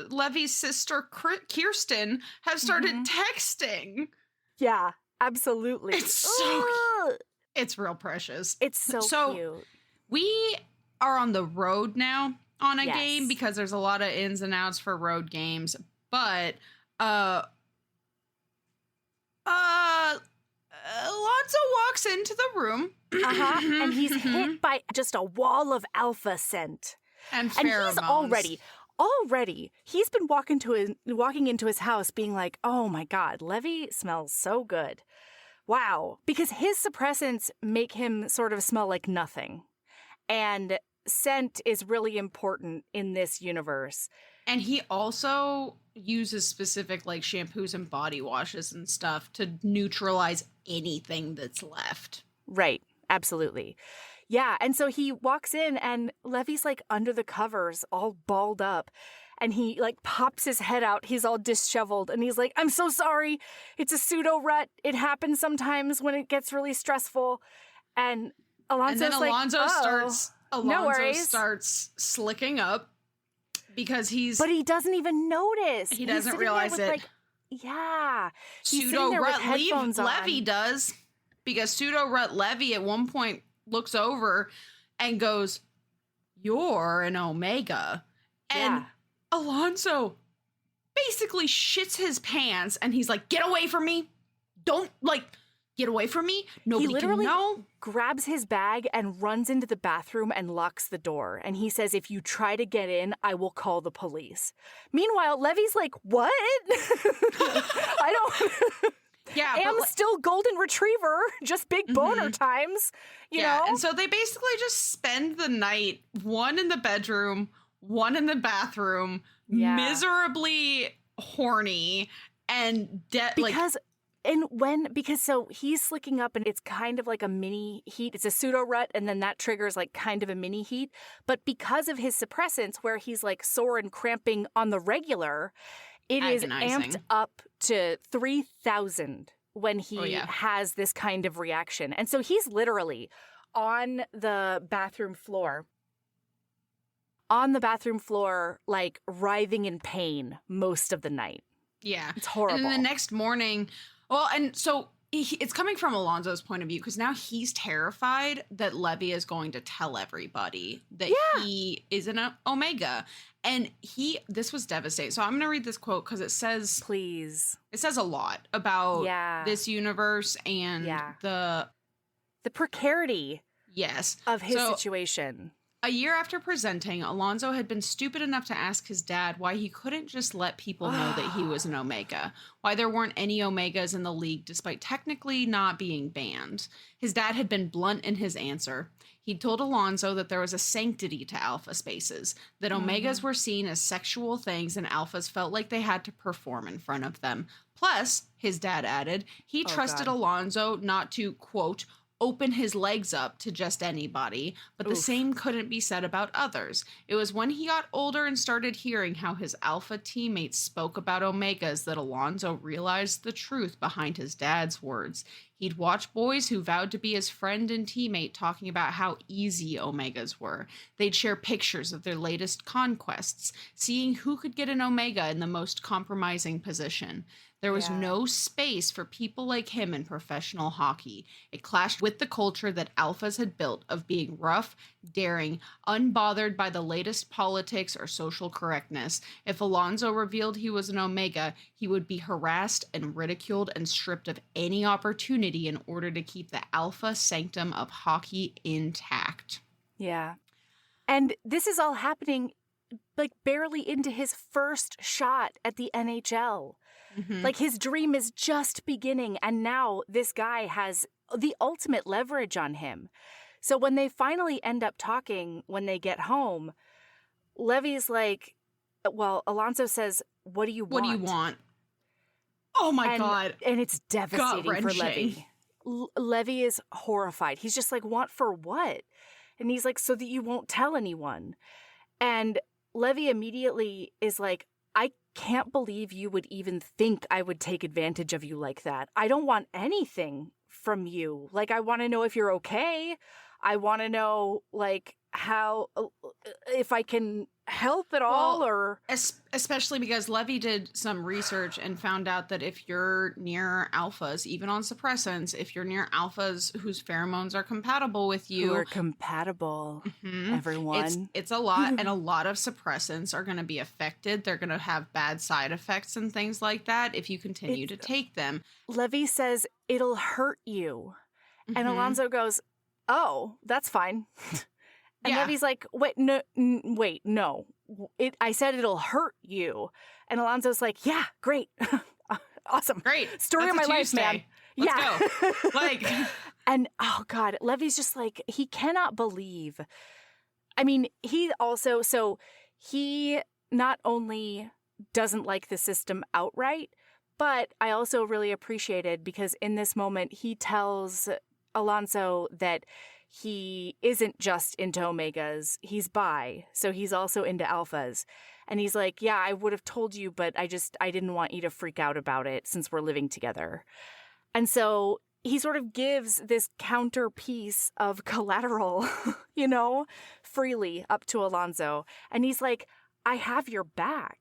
Levy's sister, Kirsten, have started texting. Yeah, absolutely. It's real precious. It's so cute. We are on the road now on a game because there's a lot of ins and outs for road games, but Alonso walks into the room and he's hit by just a wall of alpha scent and pheromones. He's already he's been walking into his house being like, oh my god, Levy smells so good. Wow. Because his suppressants make him sort of smell like nothing, and scent is really important in this universe. And he also uses specific like shampoos and body washes and stuff to neutralize anything that's left. Right. Absolutely. Yeah. And so he walks in and Levy's like under the covers, all balled up. And he like pops his head out. He's all disheveled. And he's like, I'm so sorry. It's a pseudo rut. It happens sometimes when it gets really stressful. And Alonso's Alonso starts slicking up because But he doesn't even notice. He doesn't realize it. Pseudo rut Levy does, because pseudo rut Levy at one point looks over and goes, "You're an Omega," and Alonso basically shits his pants, and he's like, "Get away from me! Don't get away from me. Nobody can know." Grabs his bag and runs into the bathroom and locks the door. And he says, if you try to get in, I will call the police. Meanwhile, Levy's like, what? I don't... Yeah, I'm still golden retriever, just big boner times, you know? And so they basically just spend the night, one in the bedroom, one in the bathroom, miserably horny, and because he's slicking up and it's kind of like a mini heat. It's a pseudo rut, and then that triggers like kind of a mini heat. But because of his suppressants, where he's like sore and cramping on the regular, it is amped up to 3,000 when he has this kind of reaction. And so he's literally on the bathroom floor, like writhing in pain most of the night. Yeah. It's horrible. And then the next morning, well, and so it's coming from Alonzo's point of view, because now he's terrified that Levy is going to tell everybody that he is an Omega. And this was devastating. So I'm going to read this quote because it says... Please. It says a lot about this universe and the precarity of his situation. A year after presenting, Alonzo had been stupid enough to ask his dad why he couldn't just let people know that he was an Omega, why there weren't any Omegas in the league despite technically not being banned. His dad had been blunt in his answer. He'd told Alonzo that there was a sanctity to alpha spaces, that Omegas were seen as sexual things and alphas felt like they had to perform in front of them. Plus, his dad added, he trusted Alonzo not to, quote, open his legs up to just anybody, but the same couldn't be said about others. It was when he got older and started hearing how his alpha teammates spoke about Omegas that Alonzo realized the truth behind his dad's words. He'd watch boys who vowed to be his friend and teammate talking about how easy Omegas were. They'd share pictures of their latest conquests, seeing who could get an Omega in the most compromising position. There was no space for people like him in professional hockey. It clashed with the culture that alphas had built of being rough, daring, unbothered by the latest politics or social correctness. If Alonzo revealed he was an Omega, he would be harassed and ridiculed and stripped of any opportunity in order to keep the alpha sanctum of hockey intact. Yeah. And this is all happening like barely into his first shot at the NHL. Like his dream is just beginning, and now this guy has the ultimate leverage on him. So when they finally end up talking, when they get home, Levy's like, well, Alonzo says, what do you want? What do you want? Oh my God. And it's devastating for Levy. Levy is horrified. He's just like, want for what? And he's like, so that you won't tell anyone. And Levy immediately is like, I can't believe you would even think I would take advantage of you like that. I don't want anything from you. Like, I want to know if you're okay. I want to know, like, how, if I can help at all, or... Especially because Levy did some research and found out that if you're near alphas, even on suppressants, if you're near alphas whose pheromones are compatible with you... Who are compatible, everyone. It's a lot, and a lot of suppressants are going to be affected. They're going to have bad side effects and things like that if you continue to take them. Levy says, it'll hurt you. And Alonzo goes, oh, that's fine. And Levy's like, wait, no. I said it'll hurt you. And Alonzo's like, yeah, great. Awesome. Great. Story of my life, man. Let's go. Like, and oh God, Levy's just like, he cannot believe. I mean, he not only doesn't like the system outright, but I also really appreciated, because in this moment, he tells Alonzo that he isn't just into Omegas, he's bi, so he's also into alphas. And he's like, yeah, I would have told you, but I didn't want you to freak out about it since we're living together. And so he sort of gives this counter piece of collateral, freely up to Alonzo. And he's like, I have your back,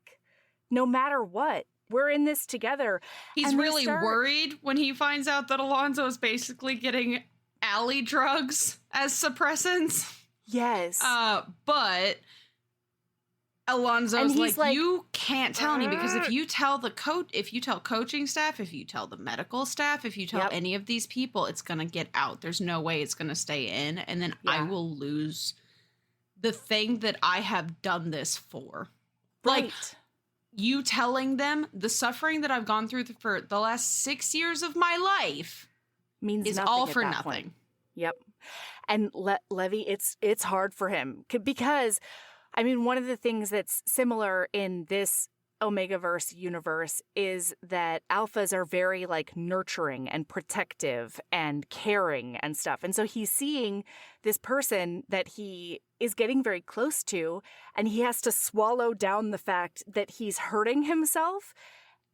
no matter what. We're in this together. He's really worried when he finds out that Alonzo is basically getting alley drugs as suppressants. Yes. But Alonzo's like, you can't tell any, because if you tell coaching staff, if you tell the medical staff, if you tell any of these people, it's going to get out. There's no way it's going to stay in. And then I will lose the thing that I have done this for. Right. Like, you telling them the suffering that I've gone through for the last 6 years of my life means is nothing all at for that nothing. Point. Yep. And Levy, it's hard for him because, I mean, one of the things that's similar in this omegaverse universe is that alphas are very like nurturing and protective and caring and stuff. And so he's seeing this person that he is getting very close to, and he has to swallow down the fact that he's hurting himself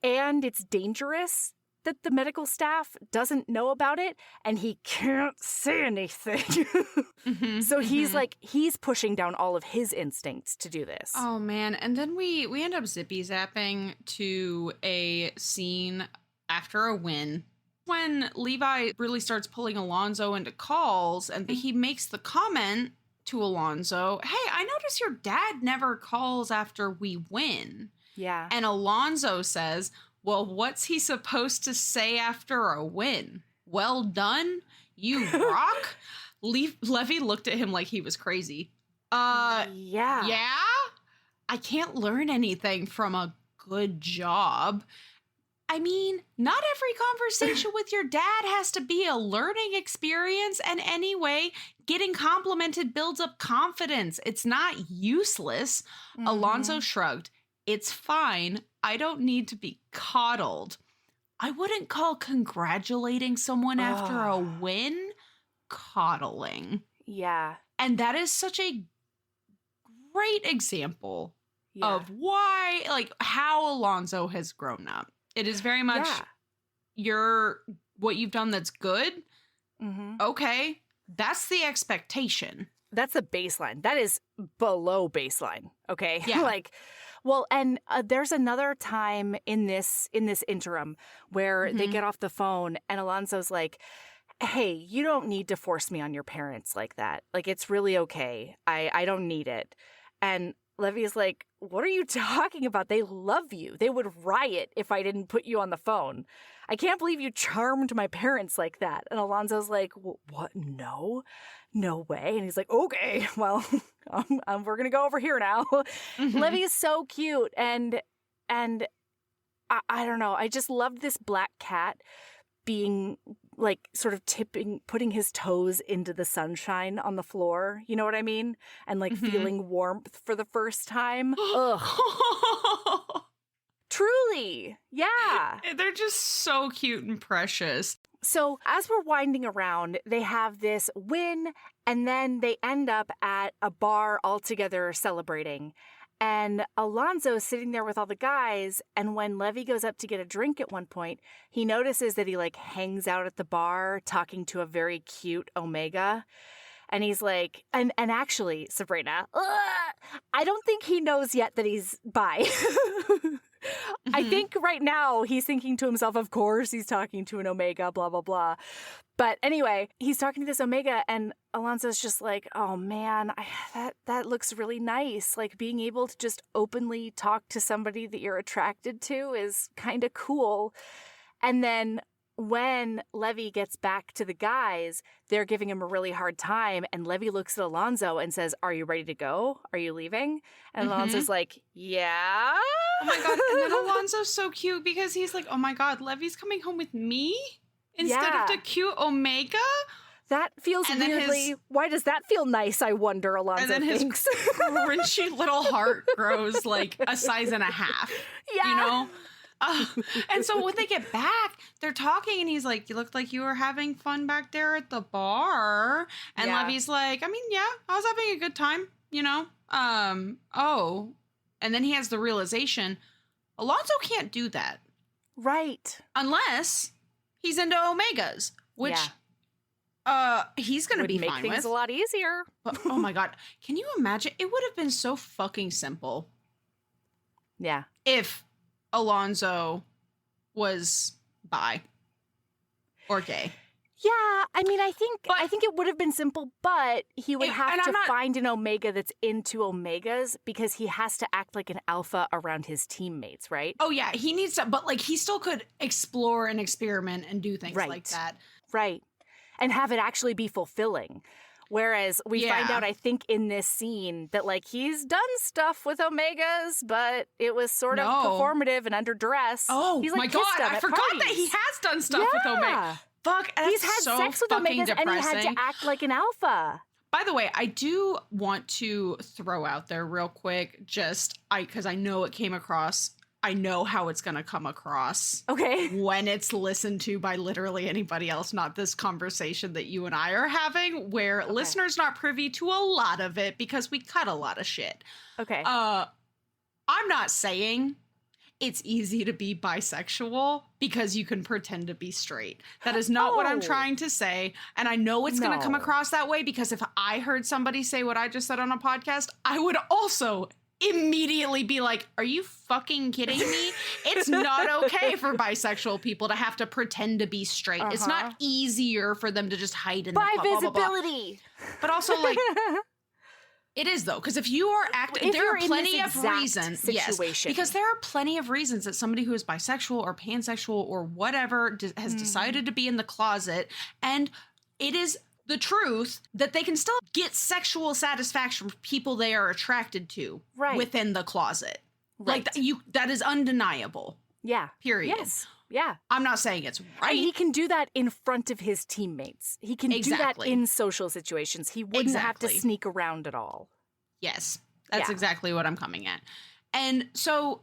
and it's dangerous, that the medical staff doesn't know about it, and he can't say anything. So he's like, he's pushing down all of his instincts to do this. Oh, man. And then we end up zippy-zapping to a scene after a win when Levi really starts pulling Alonzo into calls, and he makes the comment to Alonzo, hey, I notice your dad never calls after we win. Yeah. And Alonzo says, well, what's he supposed to say after a win? Well done, you rock? Levy looked at him like he was crazy. Yeah? I can't learn anything from a good job. I mean, not every conversation with your dad has to be a learning experience. And anyway, getting complimented builds up confidence. It's not useless. Alonzo shrugged. It's fine. I don't need to be coddled. I wouldn't call congratulating someone after a win coddling. Yeah. And that is such a great example of why, like, how Alonzo has grown up. It is very much what you've done that's good. Okay. That's the expectation. That's the baseline. That is below baseline. Okay. Yeah. Like, well, and there's another time in this interim where they get off the phone and Alonzo's like, hey, you don't need to force me on your parents like that. Like, it's really okay. I don't need it. And Levy's like, what are you talking about? They love you. They would riot if I didn't put you on the phone. I can't believe you charmed my parents like that. And Alonzo's like, what? No way. And he's like, okay, well, we're going to go over here now. Levy is so cute. And I don't know. I just loved this black cat being like sort of putting his toes into the sunshine on the floor. You know what I mean? And like feeling warmth for the first time. Ugh. Truly. Yeah. They're just so cute and precious. So as we're winding around, they have this win, and then they end up at a bar all together celebrating. And Alonzo's sitting there with all the guys, and when Levy goes up to get a drink at one point, he notices that he like hangs out at the bar talking to a very cute Omega. And he's like, and actually, Sabrina, I don't think he knows yet that he's bi. I think right now he's thinking to himself, of course he's talking to an Omega, blah, blah, blah. But anyway, he's talking to this Omega, and Alonzo's just like, oh man, that looks really nice. Like, being able to just openly talk to somebody that you're attracted to is kind of cool. And then when Levy gets back to the guys, they're giving him a really hard time. And Levy looks at Alonzo and says, are you ready to go? Are you leaving? And Alonzo's like, yeah. Oh my God. And then Alonzo's so cute because he's like, oh my God, Levy's coming home with me instead of the cute Omega? That feels weirdly. Why does that feel nice, I wonder, Alonzo thinks. His crunchy little heart grows like a size and a half. Yeah. You know? And so when they get back, they're talking, and he's like, you looked like you were having fun back there at the bar. And Levy's like, I mean, yeah, I was having a good time, you know? Oh. And then he has the realization, Alonzo can't do that. Right. Unless he's into Omegas, which he's going to be fine with. Make things a lot easier. But, oh my God. Can you imagine? It would have been so fucking simple. Yeah. If Alonzo was bi or gay. Yeah, I mean, I think it would have been simple, but he would have to find an Omega that's into Omegas because he has to act like an alpha around his teammates, right? Oh yeah, he needs to, but like he still could explore and experiment and do things like that. Right. And have it actually be fulfilling. Whereas we find out, I think, in this scene that, like, he's done stuff with Omegas, but it was sort of performative and under duress. Oh, he's, like, my God. I forgot that he has done stuff with Omegas. Fuck, that's he's had so sex with Omegas, depressing. and he had to act like an alpha. By the way, I do want to throw out there real quick, because I know it came across. I know how it's going to come across. Okay. When it's listened to by literally anybody else, not this conversation that you and I are having, where listeners not privy to a lot of it because we cut a lot of shit. Okay. I'm not saying it's easy to be bisexual because you can pretend to be straight. That is not what I'm trying to say. And I know it's going to come across that way because if I heard somebody say what I just said on a podcast, I would also immediately be like, are you fucking kidding me? It's not okay for bisexual people to have to pretend to be straight. It's not easier for them to just hide in the visibility. But also, like, it is, though, because if you are acting, there are plenty of reasons. Yes, because there are plenty of reasons that somebody who is bisexual or pansexual or whatever has decided to be in the closet, and it is the truth that they can still get sexual satisfaction from people they are attracted to within the closet. Right. Like, that is undeniable. Yeah. Period. Yes. Yeah. I'm not saying it's right. And he can do that in front of his teammates. He can do that in social situations. He wouldn't have to sneak around at all. Yes. That's exactly what I'm coming at. And so,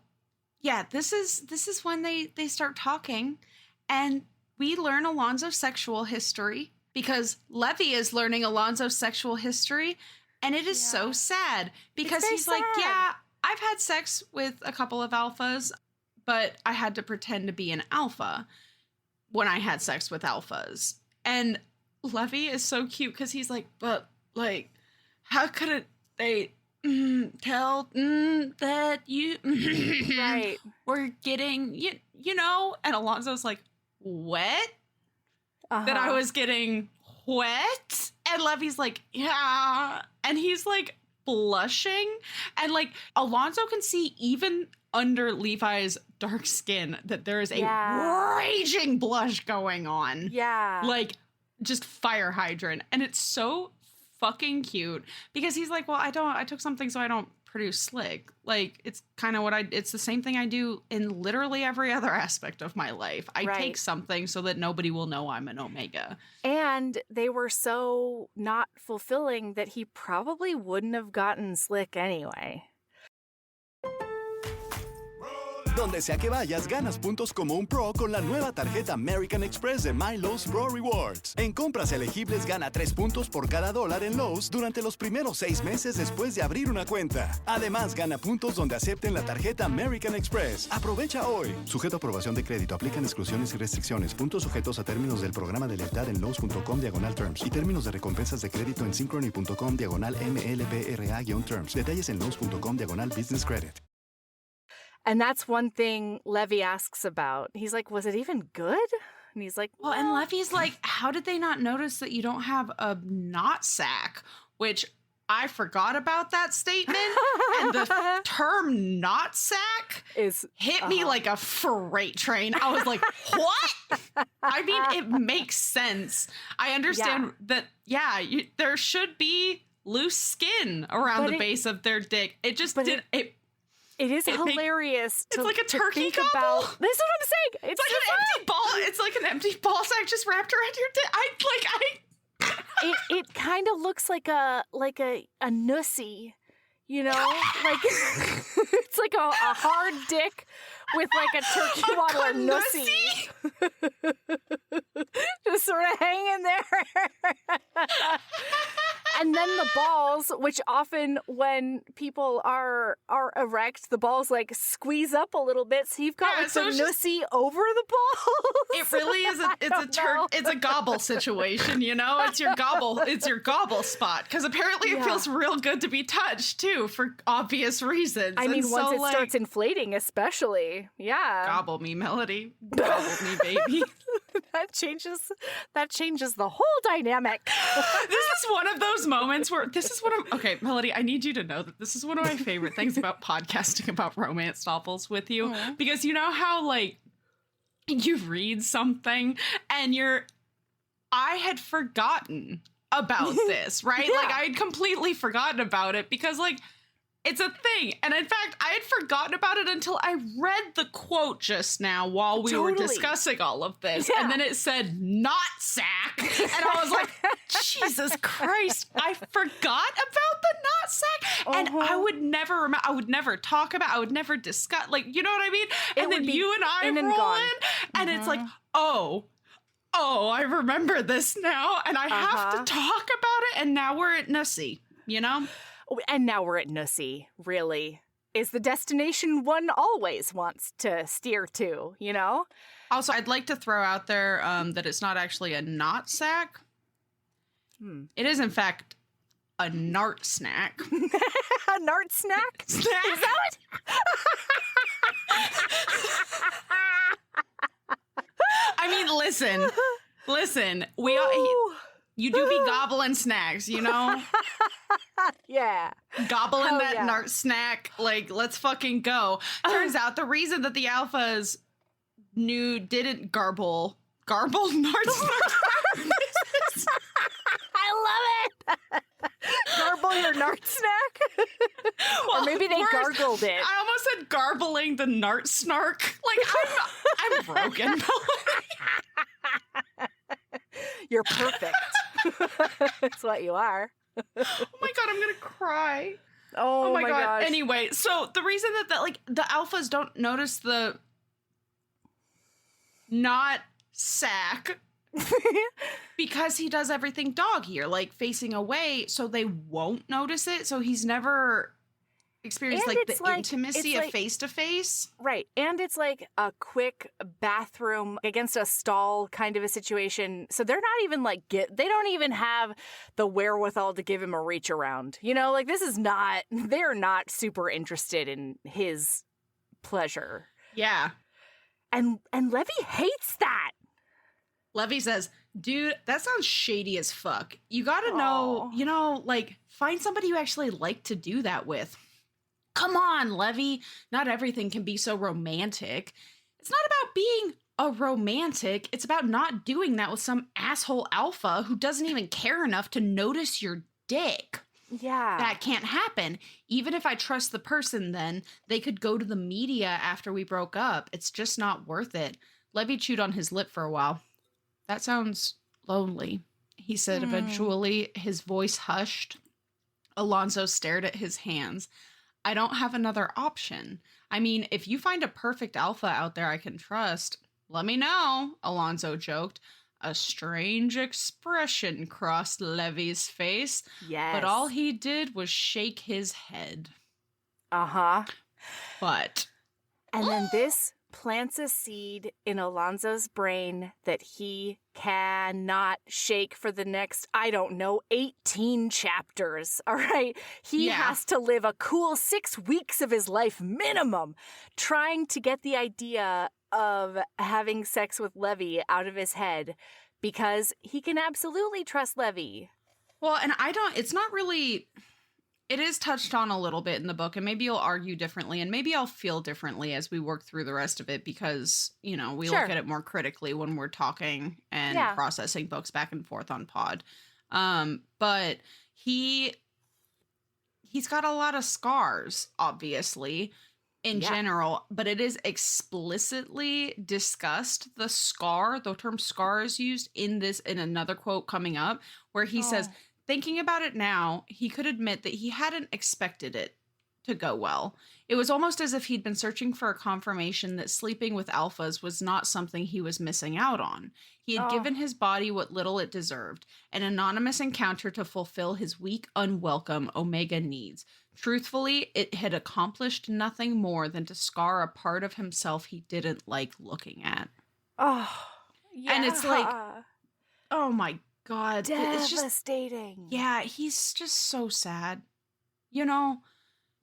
yeah, this is when they start talking, and we learn Alonzo's sexual history because Levy is learning Alonzo's sexual history, and it is so sad because he's like, yeah, I've had sex with a couple of alphas, but I had to pretend to be an alpha when I had sex with alphas. And Levy is so cute because he's like, but, like, how could they tell that you were getting, you know? And Alonzo's like, wet? That I was getting wet? And Levy's like, yeah. And he's, like, blushing. And, like, Alonzo can see even under Levi's dark skin that there is a raging blush going on. Yeah. Like, just fire hydrant. And it's so fucking cute because he's like, well, I took something so I don't produce slick. Like, it's kind of it's the same thing I do in literally every other aspect of my life. I take something so that nobody will know I'm an omega. And they were so not fulfilling that he probably wouldn't have gotten slick anyway. Donde sea que vayas, ganas puntos como un pro con la nueva tarjeta American Express de My Lowe's Pro Rewards. En compras elegibles, gana 3 puntos por cada $1 en Lowe's durante los primeros 6 meses después de abrir una cuenta. Además, gana puntos donde acepten la tarjeta American Express. Aprovecha hoy. Sujeto a aprobación de crédito. Aplican exclusiones y restricciones. Puntos sujetos a términos del programa de lealtad en Lowe's.com/terms y términos de recompensas de crédito en Synchrony.com/MLPRA-terms. Detalles en Lowe's.com/business credit. And that's one thing Levy asks about. He's like, was it even good? And he's like, well, and Levy's like, how did they not notice that you don't have a knot sack? Which I forgot about that statement. And the term knot sack hit me like a freight train. I was like, what? I mean, it makes sense. I understand that, there should be loose skin around the base of their dick. It just didn't. It is hilarious. It's like a turkey gobble. That's what I'm saying. It's like an empty ball. It's like an empty ball sack just wrapped around your dick. It kind of looks like a nussy, you know, like it's like a hard dick with like a turkey waddler nussy, just sort of hanging there. And then the balls, which often when people are erect, the balls like squeeze up a little bit, so you've got like the nussy over the balls. It really is it's a gobble situation, you know? It's your gobble spot, because apparently it feels real good to be touched too, for obvious reasons. I mean, once it starts inflating, especially, gobble me, Melody, gobble me, baby. That changes the whole dynamic. This is one of those moments where okay, Melody, I need you to know that this is one of my favorite things about podcasting about romance novels with you, because you know how like you read something and I had forgotten about this, right? Like I had completely forgotten about it because like it's a thing. And in fact, I had forgotten about it until I read the quote just now while we were discussing all of this. Yeah. And then it said knot sack. And I was like, Jesus Christ, I forgot about the knot sack. And I would never remember, I would never talk about, I would never discuss, like, you know what I mean? And then you and I roll in, and it's like, oh, I remember this now, and I have to talk about it, and now we're at Nussy, you know? And now we're at Nussy, really. Is the destination one always wants to steer to, you know? Also, I'd like to throw out there that it's not actually a knot sack. It is, in fact, a nart snack. A nart snack? Is that what? I mean, listen. You do be gobbling snacks, you know? Yeah. Gobbling nart snack. Like, let's fucking go. Turns out the reason that the alphas didn't garble nart snack. I love it. Garble your nart snack? Or maybe they gargled it. I almost said garbling the nart snark. Like, I'm broken. You're perfect. That's what you are. Oh my God, I'm gonna cry. Oh my God. Gosh. Anyway, so the reason that like the alphas don't notice the not sack because he does everything dog here, like facing away, so they won't notice it. So he's never experienced like the intimacy of face to face. Right. And it's like a quick bathroom against a stall kind of a situation. So they're not even like they don't even have the wherewithal to give him a reach around. You know, like they're not super interested in his pleasure. Yeah. And Levy hates that. Levy says, dude, that sounds shady as fuck. You gotta know, you know, like, find somebody you actually like to do that with. Come on, Levy. Not everything can be so romantic. It's not about being a romantic. It's about not doing that with some asshole alpha who doesn't even care enough to notice your dick. Yeah. That can't happen. Even if I trust the person, then they could go to the media after we broke up. It's just not worth it. Levy chewed on his lip for a while. That sounds lonely, he said eventually, his voice hushed. Alonzo stared at his hands. I don't have another option. I mean, if you find a perfect alpha out there I can trust, let me know, Alonzo joked. A strange expression crossed Levy's face. Yes. But all he did was shake his head. Uh-huh. But. And then this plants a seed in Alonzo's brain that he cannot shake for the next, 18 chapters, all right? He has to live a cool 6 weeks of his life minimum trying to get the idea of having sex with Levy out of his head because he can absolutely trust Levy. Well, and it's not really... It is touched on a little bit in the book, and maybe you'll argue differently, and maybe I'll feel differently as we work through the rest of it because, you know, we look at it more critically when we're talking and processing books back and forth on pod. But he's got a lot of scars, obviously, in general, but it is explicitly discussed. The term scar is used in another quote coming up where he says, thinking about it now, he could admit that he hadn't expected it to go well. It was almost as if he'd been searching for a confirmation that sleeping with alphas was not something he was missing out on. He had given his body what little it deserved, an anonymous encounter to fulfill his weak, unwelcome Omega needs. Truthfully, it had accomplished nothing more than to scar a part of himself he didn't like looking at. Oh, yeah. And it's like, oh my God. Devastating. It's just, he's just so sad. You know?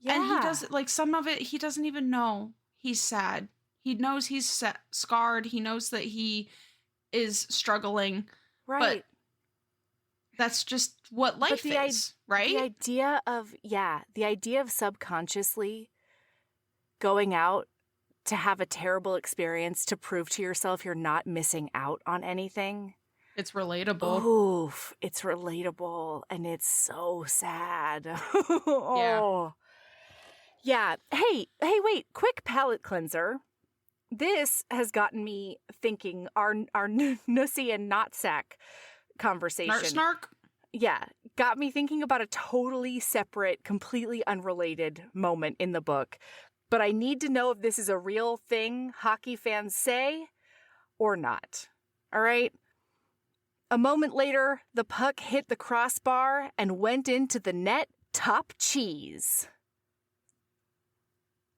Yeah. And he does, like, some of it, he doesn't even know he's sad. He knows he's scarred. He knows that he is struggling. Right. But that's just what life is, right? The idea of subconsciously going out to have a terrible experience to prove to yourself you're not missing out on anything. It's relatable. Oof, it's relatable, and it's so sad. Yeah. Hey, wait, quick palate cleanser. This has gotten me thinking our Nussy and Notsack conversation. Snark? got me thinking about a totally separate, completely unrelated moment in the book. But I need to know if this is a real thing hockey fans say or not. All right? A moment later, the puck hit the crossbar and went into the net top cheese.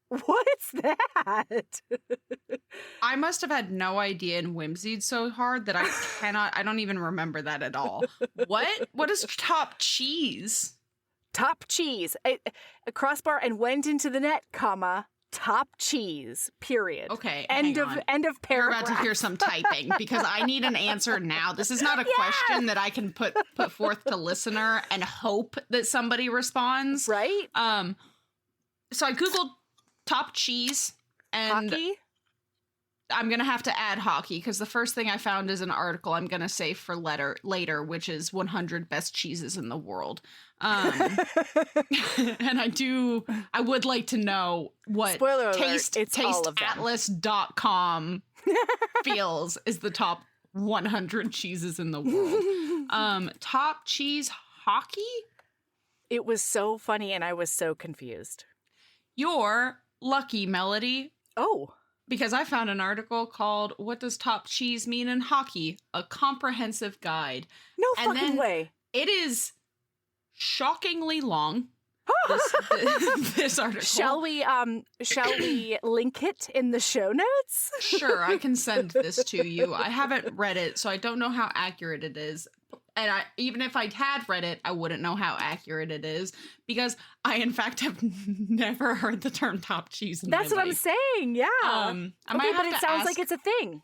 What's that? I must have had no idea and whimsied so hard that I don't even remember that at all. What? What is top cheese? Top cheese. A crossbar and went into the net, comma, top cheese, period. Okay. End of paragraph. You're about to hear some typing because I need an answer now. This is not a question that I can put forth to listener and hope that somebody responds. Right? So I Googled top cheese and Hockey? I'm going to have to add hockey because the first thing I found is an article I'm going to save for later, which is 100 best cheeses in the world. And I would like to know what Spoiler alert, it's all of them. tasteatlas.com feels is the top 100 cheeses in the world. Top cheese hockey? It was so funny and I was so confused. You're lucky, Melody. Oh. Because I found an article called What Does Top Cheese Mean in Hockey? A Comprehensive Guide. No fucking way. It is shockingly long. This article. Shall we link it in the show notes? Sure, I can send this to you. I haven't read it, so I don't know how accurate it is. And even if I had read it, I wouldn't know how accurate it is because I, in fact, have never heard the term top cheese in my life. That's what I'm saying, yeah. But it sounds like it's a thing.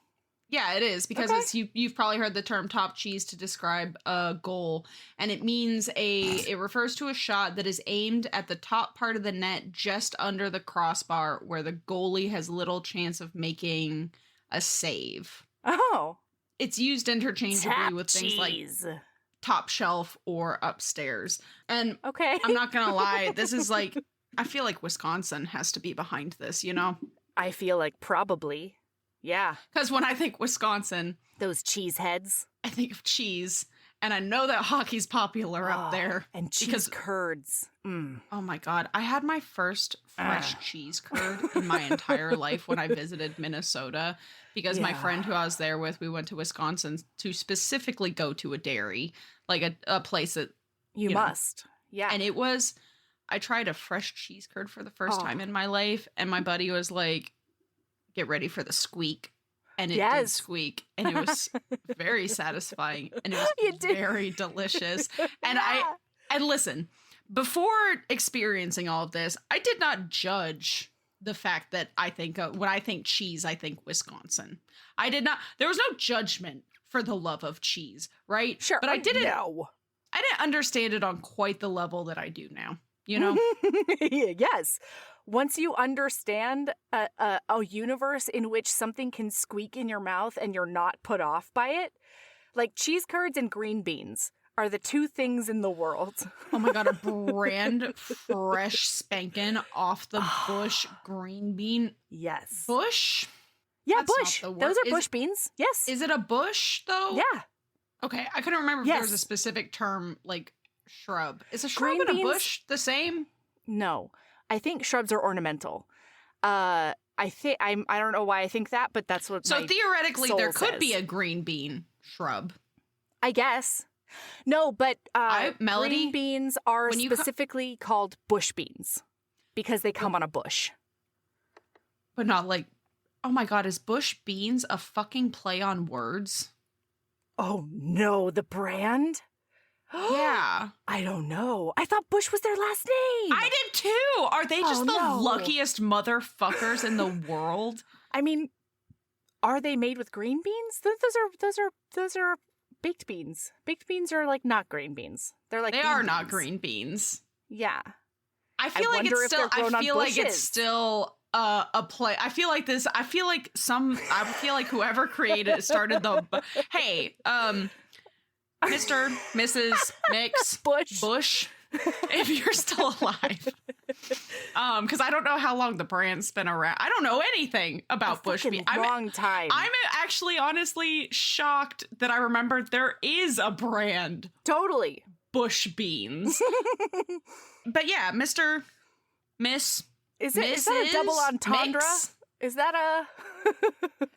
Yeah, it is because you've probably heard the term top cheese to describe a goal, and it means it refers to a shot that is aimed at the top part of the net just under the crossbar where the goalie has little chance of making a save. Oh. It's used interchangeably with things like top shelf or upstairs. And I'm not going to lie, this is like, I feel like Wisconsin has to be behind this, you know? I feel like probably. Yeah. Because when I think Wisconsin, those cheese heads, I think of cheese. And I know that hockey's popular up there. And cheese curds. Mm. Oh my God. I had my first fresh cheese curd in my entire life when I visited Minnesota. Because my friend who I was there with, we went to Wisconsin to specifically go to a dairy, like a place that you must. Yeah. And I tried a fresh cheese curd for the first time in my life. And my buddy was like, get ready for the squeak. And it did squeak. And it was very satisfying. And it was very delicious. And listen, before experiencing all of this, I did not judge the fact that when I think cheese, I think Wisconsin. There was no judgment for the love of cheese, right? Sure. But I didn't understand it on quite the level that I do now, you know? Yes. Once you understand a universe in which something can squeak in your mouth and you're not put off by it, like cheese curds and green beans are the two things in the world. Oh my God, a brand fresh spankin' off the bush green bean. Yes. Bush? Yeah, that's bush. Those are bush beans. Yes. Is it a bush though? Yeah. Okay, I couldn't remember if there was a specific term like shrub. Is a shrub and a bush the same? No. I think shrubs are ornamental. I don't know why I think that, but that's what So my theoretically soul there could says. be a green bean shrub. I guess. No, but Melody, green beans are specifically called bush beans because they come on a bush. But not like, oh my God, is bush beans a fucking play on words? Oh no, the brand? Yeah. I don't know. I thought Bush was their last name. I did too. Are they just the luckiest motherfuckers in the world? I mean, are they made with green beans? Those are baked beans. Baked beans are like not green beans. They're like they are not green beans. Yeah. I feel like it's still a play. I feel like whoever started the hey, Mr., Mrs., Mix, Bush, if you're still alive. Because I don't know how long the brand's been around. I don't know anything about Bush beans. Long time. I'm actually honestly shocked that I remember there is a brand. Totally. bush beans. But yeah, Mr. Miss. Is that a double entendre? Mix? Is that a?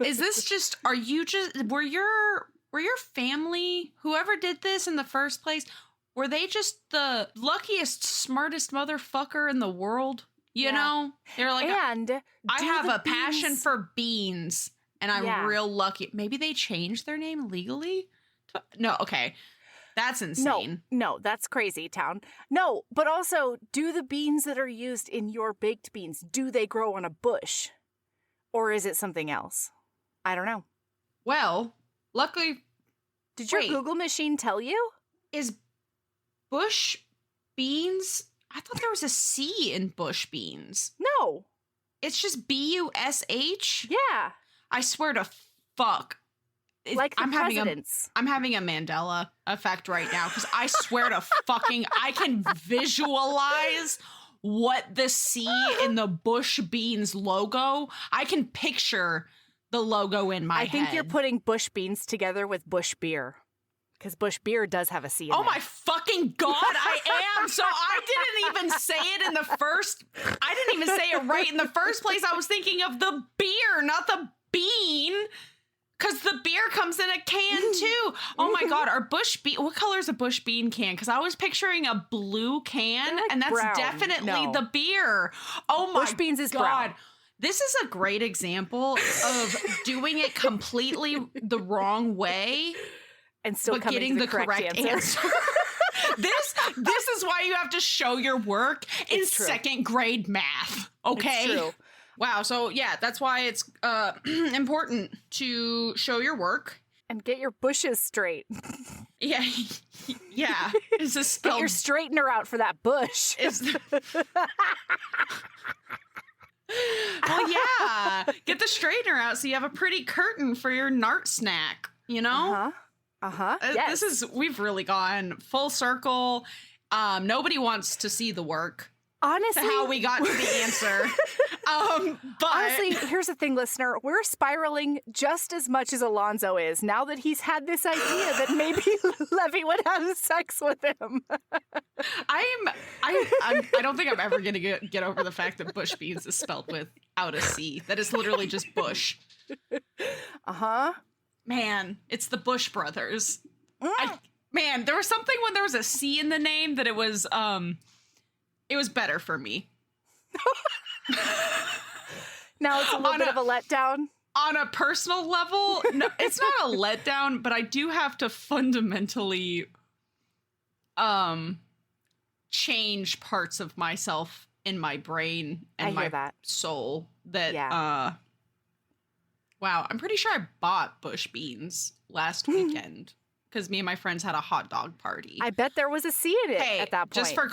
Is this just? Are you just? Were your family, whoever did this in the first place, were they just the luckiest, smartest motherfucker in the world? You know, they're like, and I have a passion for beans, and I'm real lucky. Maybe they changed their name legally. No, okay. That's insane. No, that's crazy, town. No, but also, do the beans that are used in your baked beans, do they grow on a bush? Or is it something else? I don't know. Well, luckily... Did your Google machine tell you? Is bush beans... I thought there was a C in bush beans. No. It's just B-U-S-H? Yeah. I swear to fuck. Like the presidents. I'm having a Mandela effect right now because I swear to fucking, I can visualize what the C in the bush beans logo. I can picture the logo in my head. I think you're putting bush beans together with bush beer. Because bush beer does have a C in it. Oh my fucking God, I am. So I didn't even say it in the first, I didn't even say it right in the first place. I was thinking of the beer, not the bean. Because the beer comes in a can, too. Oh, my God. Are bush bean... What color is a bush bean can? Because I was picturing a blue can, like and that's brown. Definitely the beer. Oh, my Bush beans is God. brown. This is a great example of doing it completely the wrong way, and still but coming getting to the correct answer. This is why you have to show your work in second grade math, okay? It's true. Wow, so yeah, that's why it's important to show your work. And get your bushes straight. Yeah. Is this Get your straightener out for that bush. Well, yeah. Get the straightener out so you have a pretty curtain for your nart snack, you know? Yes. We've really gone full circle. Nobody wants to see the work. Honestly, how we got to the answer. But honestly, here's the thing, listener. We're spiraling just as much as Alonzo is now that he's had this idea that maybe Levy would have sex with him. I don't think I'm ever going to get over the fact that bush beans is spelled without a C. That is literally just bush. Man, it's the Bush brothers. Man, there was something when there was a C in the name that it was better for me. Now it's a little bit of a letdown. On a personal level, no, it's not a letdown, but I do have to fundamentally change parts of myself in my brain and my soul that wow, I'm pretty sure I bought bush beans last weekend. Because me and my friends had a hot dog party. I bet there was a C in it at that point. Just for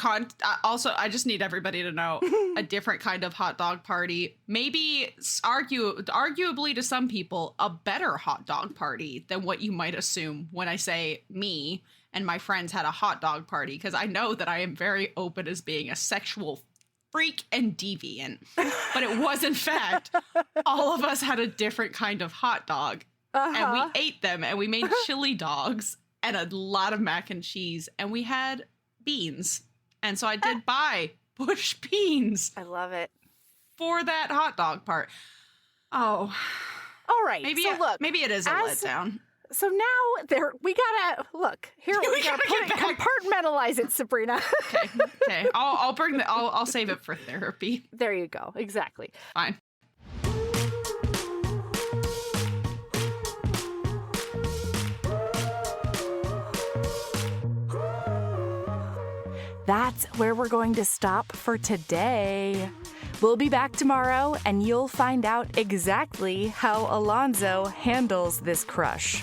also, I just need everybody to know a different kind of hot dog party. Maybe arguably to some people, a better hot dog party than what you might assume when I say me and my friends had a hot dog party. Because I know that I am very open as being a sexual freak and deviant. But it was, in fact, all of us had a different kind of hot dog. And we ate them, and we made chili dogs and a lot of mac and cheese, and we had beans. And so I did buy bush beans. I love it. For that hot dog part. Oh. All right. Maybe maybe it is a letdown. So now we gotta look here. We gotta compartmentalize it, Sabrina. Okay. I'll save it for therapy. There you go. Exactly. Fine. That's where we're going to stop for today. We'll be back tomorrow, and you'll find out exactly how Alonzo handles this crush.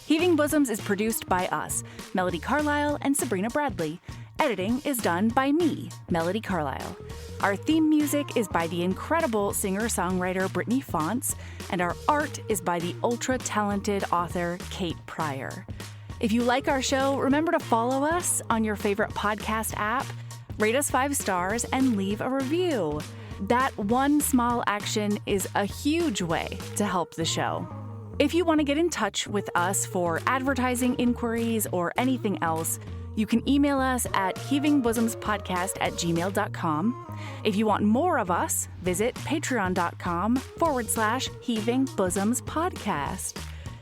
Heaving Bosoms is produced by us, Melody Carlisle and Sabrina Bradley. Editing is done by me, Melody Carlisle. Our theme music is by the incredible singer-songwriter Brittany Fonts, and our art is by the ultra-talented author Kate Pryor. If you like our show, remember to follow us on your favorite podcast app, rate us 5 stars, and leave a review. That one small action is a huge way to help the show. If you want to get in touch with us for advertising inquiries or anything else, you can email us at heavingbosompodcast@gmail.com. If you want more of us, visit patreon.com/heavingbosomspodcast.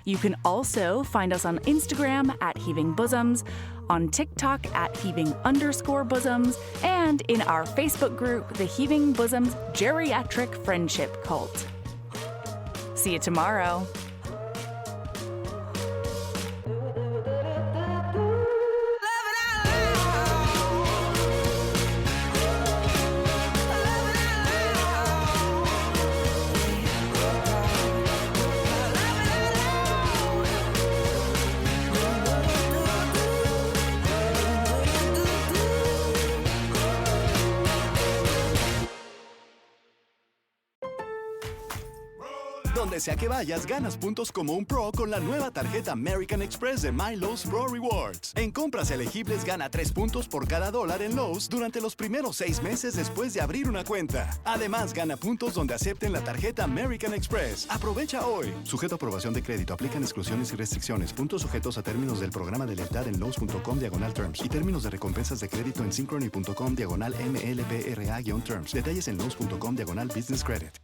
You can also find us on Instagram at Heaving Bosoms, on TikTok at Heaving_Bosoms, and in our Facebook group, the Heaving Bosoms Geriatric Friendship Cult. See you tomorrow. Donde sea que vayas, ganas puntos como un pro con la nueva tarjeta American Express de My Lowe's Pro Rewards. En compras elegibles, gana 3 puntos por cada $1 en Lowe's durante los primeros 6 meses después de abrir una cuenta. Además, gana puntos donde acepten la tarjeta American Express. Aprovecha hoy. Sujeto a aprobación de crédito. Aplican exclusiones y restricciones. Puntos sujetos a términos del programa de lealtad en Lowe's.com/terms y términos de recompensas de crédito en synchrony.com/MLPRA-terms. Detalles en Lowe's.com/business credit.